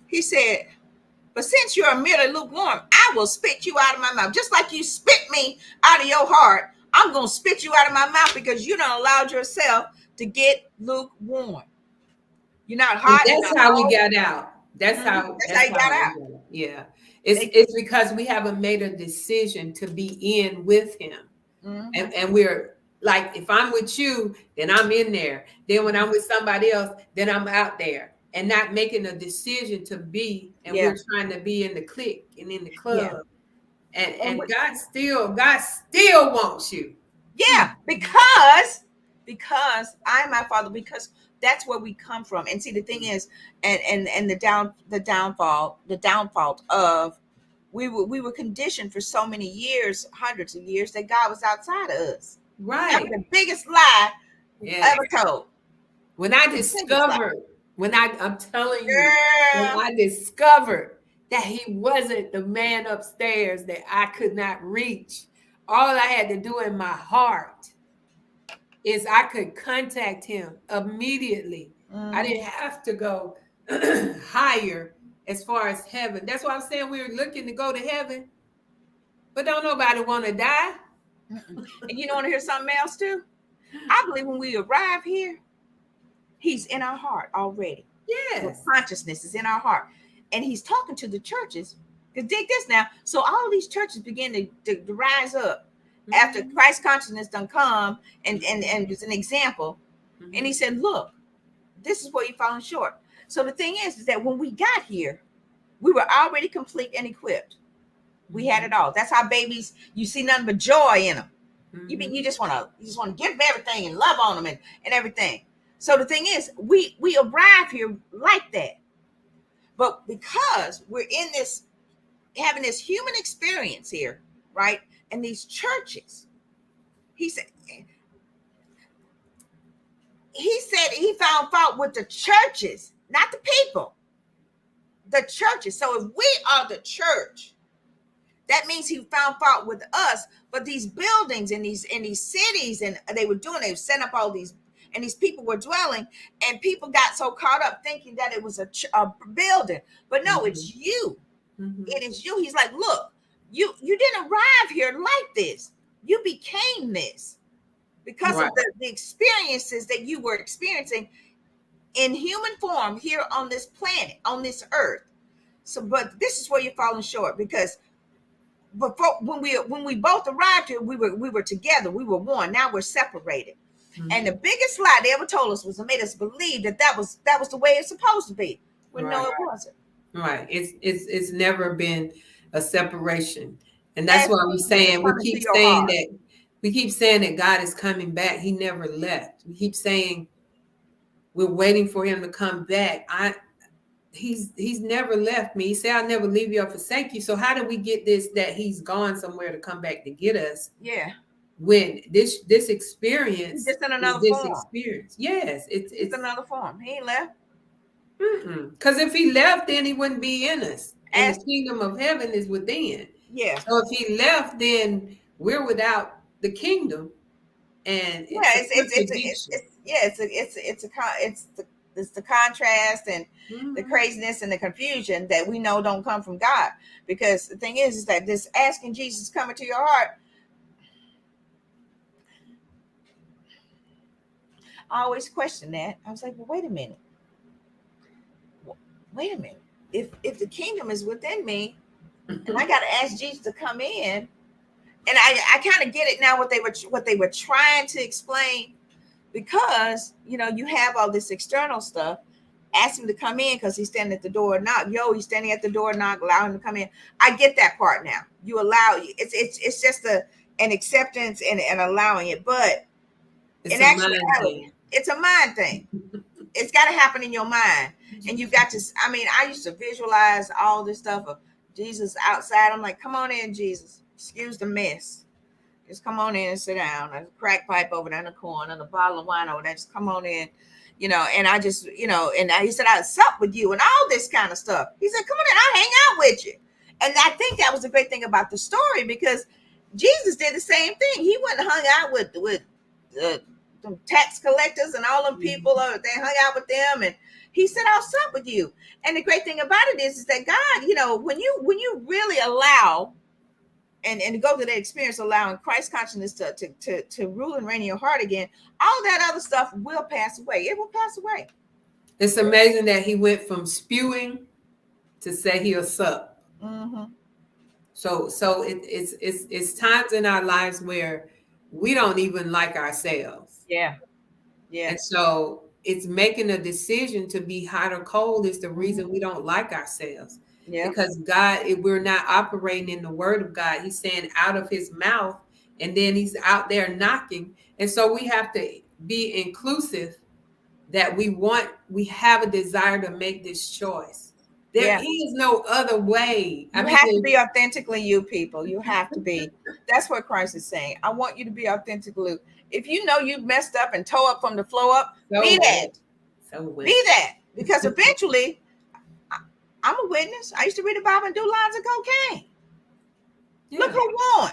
He said, but since you're merely lukewarm, I will spit you out of my mouth. Just like you spit me out of your heart, I'm going to spit you out of my mouth because you done allowed yourself to get lukewarm. You're not And hot. that's how we got out. That's That's how you got out. we got out. Yeah. It's because we haven't made a decision to be in with him. Mm-hmm. And we're like, if I'm with you, then I'm in there. Then when I'm with somebody else, then I'm out there. And not making a decision to be, and we're trying to be in the clique and in the club. Yeah. And God still wants you. Yeah, because I am my Father, because that's where we come from. And see, the thing is, and the downfall of we were conditioned for so many years, hundreds of years, that God was outside of us. Right. That was the biggest lie ever told. When I discovered, I'm telling you, when I discovered that he wasn't the man upstairs that I could not reach, all I had to do in my heart is I could contact him immediately. I didn't have to go higher as far as heaven. That's why I'm saying we're looking to go to heaven, but don't nobody want to die. And you don't want to hear something else too? I believe when we arrive here, he's in our heart already. Yes. The consciousness is in our heart. And he's talking to the churches. Because dig this now. So all these churches begin to rise up after Christ consciousness done come and it's an example. And he said, look, this is where you're falling short. So the thing is that when we got here, we were already complete and equipped. We had it all. That's how babies, you see nothing but joy in them. You just want to give them everything and love on them and everything. So the thing is, we arrive here like that. But because we're in this, having this human experience here, right? And these churches, he said he found fault with the churches, not the people. The churches. So if we are the church, that means he found fault with us. But these buildings in these cities, and they were set up all these, and these people were dwelling, and people got so caught up thinking that it was a building. But no, it's you. It is you. He's like, look, you didn't arrive here like this. You became this because of the experiences that you were experiencing in human form here on this planet, on this earth. So, but this is where you're falling short, because before, when we both arrived here, we were together, we were one. Now we're separated. And the biggest lie they ever told us was to make us believe that was the way it's supposed to be. When no, it wasn't. Right. It's never been a separation. And that's why we're saying, we keep saying that God is coming back. He never left. We keep saying we're waiting for him to come back. He's never left me. He said, I'll never leave you or forsake you. So how do we get this, that he's gone somewhere to come back to get us? Yeah. When this experience, just in another form. Experience. Yes. It's another form. He ain't left. Because if he left, then he wouldn't be in us. And the kingdom of heaven is within. Yeah. So if he left, then we're without the kingdom. And it's the contrast and the craziness and the confusion that we know don't come from God. Because the thing is that this asking Jesus coming to your heart, I always question that. I was like, well, wait a minute. If the kingdom is within me, and I got to ask Jesus to come in, and I kind of get it now what they were trying to explain, because you have all this external stuff. Ask him to come in because he's standing at the door. He's standing at the door. Knock, allow him to come in. I get that part now. You allow it's just an acceptance and allowing it, but in actuality, it's a mind thing. It's got to happen in your mind. And you've got to, I used to visualize all this stuff of Jesus outside. I'm like, come on in, Jesus. Excuse the mess. Just come on in and sit down. A crack pipe over there in the corner, and a bottle of wine over there. Just come on in, and I just, and he said, I'll sup with you and all this kind of stuff. He said, come on in, I'll hang out with you. And I think that was a great thing about the story, because Jesus did the same thing. He went and hung out with them tax collectors and all them people, they hung out with them, and he said, I'll sup with you. And the great thing about it is that God, when you really allow and go through that experience, allowing Christ consciousness to rule and reign in your heart again, all that other stuff will pass away. It will pass away. It's amazing that he went from spewing to say he'll sup. Mm-hmm. So it's times in our lives where we don't even like ourselves. Yeah. And so it's making a decision to be hot or cold is the reason we don't like ourselves. Yeah. Because God, if we're not operating in the word of God, he's saying out of his mouth, and then he's out there knocking. And so we have to be inclusive, that we have a desire to make this choice. There is no other way. You have to be authentically you, people. You have to be. That's what Christ is saying. I want you to be authentically. If you know you messed up and tore up from the flow up, be that. Be that. Because eventually, I'm a witness. I used to read the Bible and do lines of cocaine. Yeah. Look who won.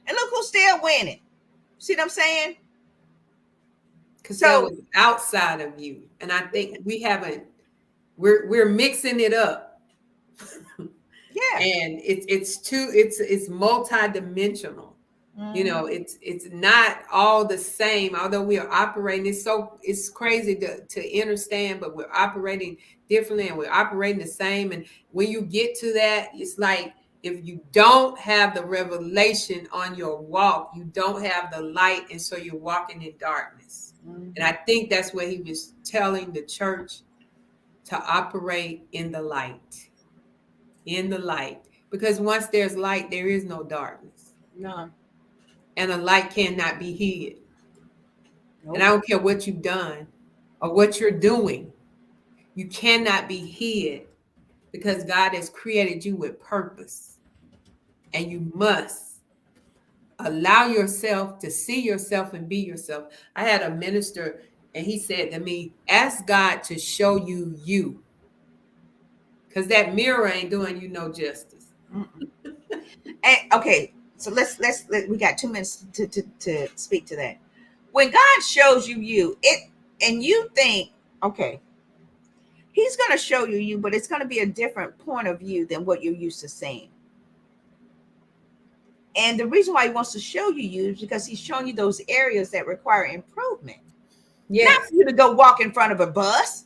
And look who's still winning. See what I'm saying? Because that was outside of you. And I think we're mixing it up. Yeah. And it's multi-dimensional. Mm-hmm. It's not all the same, although we are operating. It's crazy to understand, but we're operating differently and we're operating the same. And when you get to that, it's like, if you don't have the revelation on your walk, you don't have the light. And so you're walking in darkness. Mm-hmm. And I think that's what he was telling the church, to operate in the light, because once there's light, there is no darkness. No. And a light cannot be hid. Nope. And I don't care what you've done or what you're doing. You cannot be hid, because God has created you with purpose. And you must allow yourself to see yourself and be yourself. I had a minister, and he said to me, ask God to show you. Because that mirror ain't doing you no justice. And okay, so let's we got 2 minutes to speak to that. When God shows you and you think, okay, he's going to show you, but it's going to be a different point of view than what you're used to seeing. And the reason why he wants to show you is because he's showing you those areas that require improvement. Yes. Not for you to go walk in front of a bus.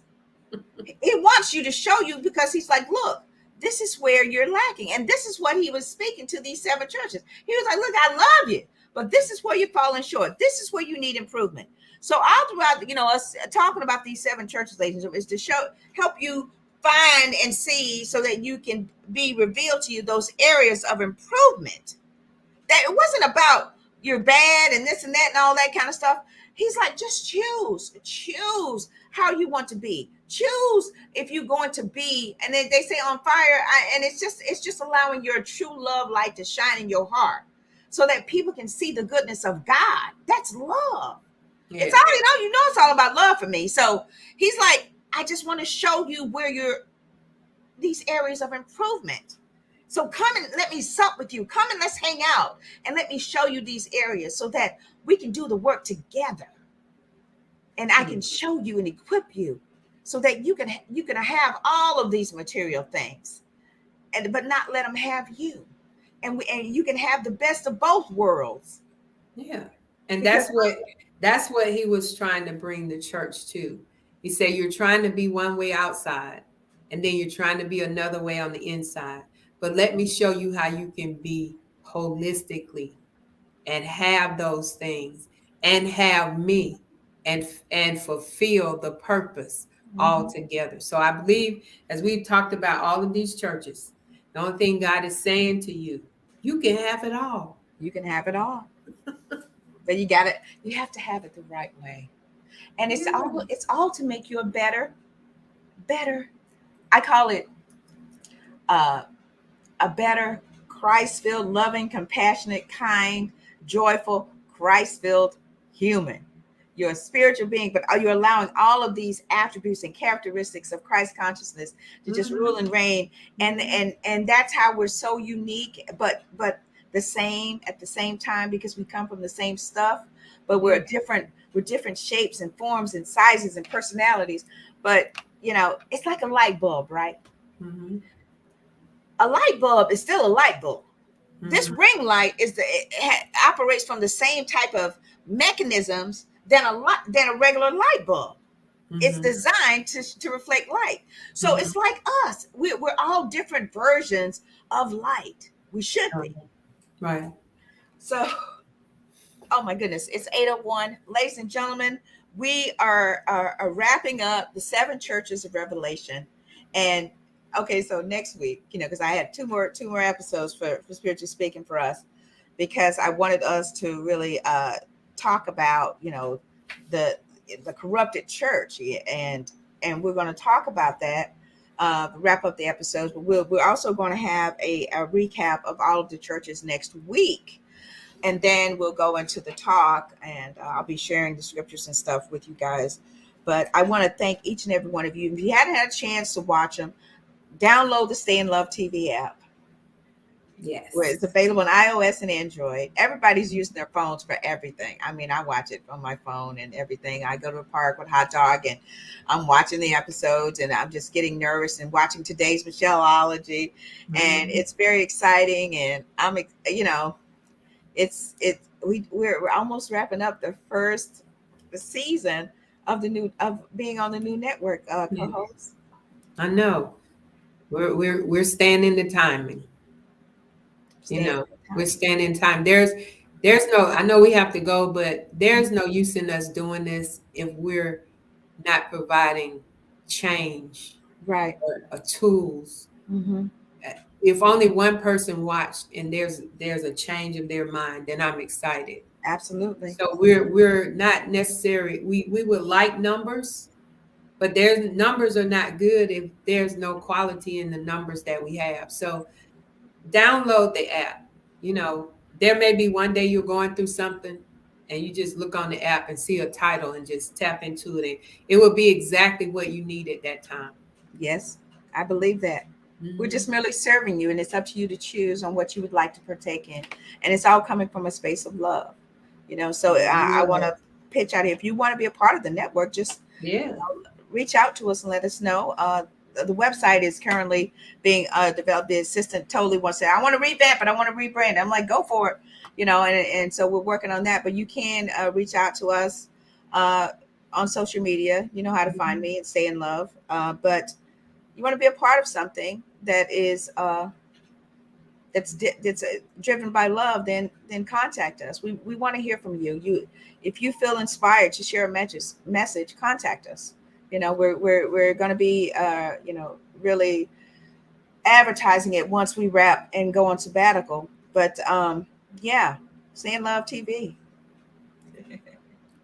He wants you to show you, because he's like, look, this is where you're lacking. And this is what he was speaking to these 7 churches. He was like, look, I love you, but this is where you're falling short. This is where you need improvement. So all throughout, us talking about these 7 churches, ladies and gentlemen, is to help you find and see, so that you can be revealed to you those areas of improvement. That it wasn't about you're bad and this and that and all that kind of stuff. He's like, just choose how you want to be. Choose if you're going to be, and then they say on fire, and it's just allowing your true love light to shine in your heart, so that people can see the goodness of God. That's love. Yeah. It's already, it's all about love for me. So he's like, I just want to show you where these areas of improvement. So come and let me sup with you. Come and let's hang out, and let me show you these areas, so that we can do the work together. And I can show you and equip you, so that you can have all of these material things, but not let them have you. And you can have the best of both worlds. Yeah. And that's what he was trying to bring the church to. He said, you're trying to be one way outside, and then you're trying to be another way on the inside. But let me show you how you can be holistically and have those things and have me and fulfill the purpose all together. So I believe, as we've talked about all of these churches, the only thing God is saying to you, you can have it all. You can have it all. But you have to have it the right way. And it's all to make you a better, I call it a better Christ-filled, loving, compassionate, kind, joyful, Christ-filled human. You're a spiritual being, but are you allowing all of these attributes and characteristics of Christ consciousness to just rule and reign? And that's how we're so unique. But the same at the same time because we come from the same stuff, but we're different shapes and forms and sizes and personalities. But it's like a light bulb, right? Mm-hmm. A light bulb is still a light bulb. This Mm-hmm. ring light operates from the same type of mechanisms than a regular light bulb. It's Mm-hmm. designed to reflect light. So Mm-hmm. it's like us. We're all different versions of light. We should be. Right. So, oh my goodness, it's 8:01. Ladies and gentlemen, we are wrapping up the 7 churches of Revelation. And okay, so next week, because I had two more episodes for spiritually speaking for us, because I wanted us to really talk about, the corrupted church, and we're going to talk about that, wrap up the episodes. But we're also going to have a recap of all of the churches next week, and then we'll go into the talk, and I'll be sharing the scriptures and stuff with you guys. But I want to thank each and every one of you. If you hadn't had a chance to watch them, download the Stay in Love TV app, where it's Yes. available on iOS and Android. Everybody's using their phones for everything. I mean, I watch it on my phone and everything. I go to the park with hot dog and I'm watching the episodes, and I'm just getting nervous and watching today's Michelleology, and it's very exciting. And we're almost wrapping up the first season of being on the new network, Yeah. co-host. I know. We're staying in the timing. We're staying in time. There's no, I know we have to go, but there's no use in us doing this if we're not providing change Right. or tools. Mm-hmm. If only one person watched and there's a change in their mind, then I'm excited. Absolutely. So we're not necessary. We would like numbers, but there's numbers are not good if there's no quality in the numbers that we have. So download the app. There may be one day you're going through something and you just look on the app and see a title and just tap into it. And it will be exactly what you need at that time. Yes, I believe that. We're just merely serving you, and it's up to you to choose on what you would like to partake in. And it's all coming from a space of love. So I want to pitch out here. If you want to be a part of the network, just reach out to us and let us know. The website is currently being developed. The assistant totally wants to say, I want to revamp it. I want to rebrand it. I'm like, go for it. And so we're working on that. But you can reach out to us on social media. You know how to find me and Stay in Love. But you want to be a part of something that is that's driven by love, then contact us. We want to hear from you. If you feel inspired to share a message, contact us. We're going to be really advertising it once we wrap and go on sabbatical. But Stay in Love TV.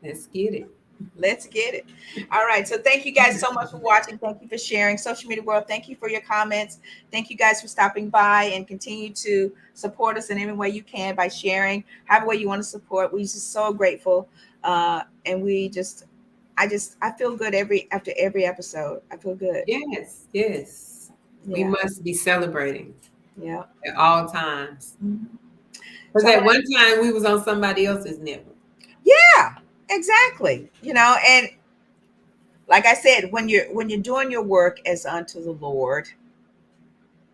Let's get it. Let's get it. All right. So thank you guys so much for watching. Thank you for sharing. Social media world, thank you for your comments. Thank you guys for stopping by, and continue to support us in any way you can by sharing, however way you want to support. We're just so grateful. And I feel good after every episode. I feel good. Yes. Yes. Yeah. We must be celebrating. Yeah. At all times. Mm-hmm. Because at one time we was on somebody else's network. Yeah, exactly. And like I said, when you're doing your work as unto the Lord,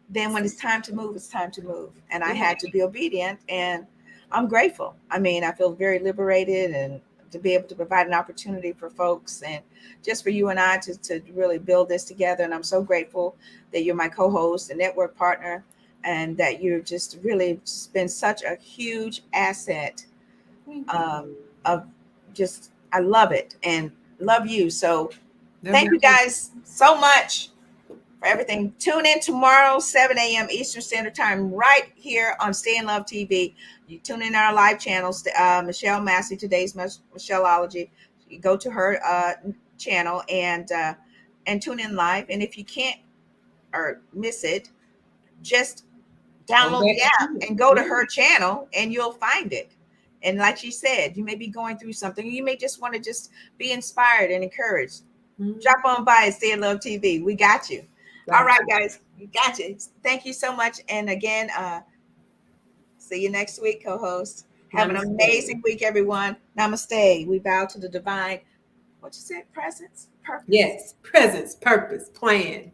then when it's time to move, it's time to move. And I had to be obedient, and I'm grateful. I mean, I feel very liberated, and to be able to provide an opportunity for folks, and just for you and I to really build this together. And I'm so grateful that you're my co-host and network partner, and that you're just really just been such a huge asset of just, I love it and love you. So thank you guys so much for everything. Tune in tomorrow, 7 a.m. Eastern Standard Time, right here on Stay in Love TV. You tune in our live channels, Michelle Massey, today's Michelleology. You go to her channel and tune in live. And if you can't or miss it, just download the app and go to her channel, and you'll find it. And like she said, you may be going through something. You may just want to just be inspired and encouraged. Drop on by and Stay in Love TV. We got you. All right, guys. We got you. Thank you so much. And again, See you next week, co-host. Have an Namaste. amazing week, everyone. Namaste. We bow to the divine, what you said, presence, purpose. Yes, presence, purpose, plan,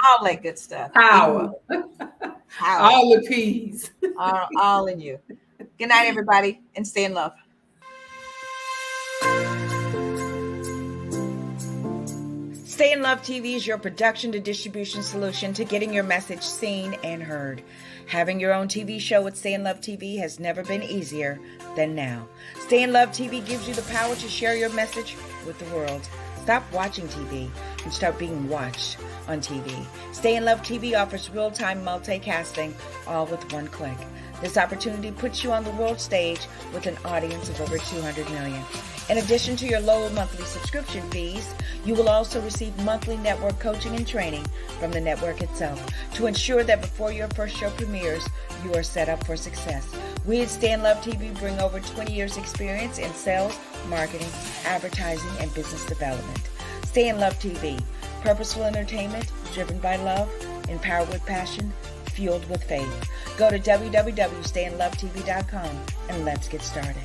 All that good stuff. power, Power. all the P's. All in you. Good night, everybody, and stay in love. Stay in Love TV is your production to distribution solution to getting your message seen and heard. Having your own TV show at Stay in Love TV has never been easier than now. Stay in Love TV gives you the power to share your message with the world. Stop watching TV and start being watched on TV. Stay in Love TV offers real-time multicasting, all with one click. This opportunity puts you on the world stage with an audience of over 200 million. In addition to your low monthly subscription fees, you will also receive monthly network coaching and training from the network itself to ensure that before your first show premieres, you are set up for success. We at Stay in Love TV bring over 20 years experience in sales, marketing, advertising, and business development. Stay in Love TV, purposeful entertainment driven by love, empowered with passion, fueled with faith. Go to www.stayinlovetv.com and let's get started.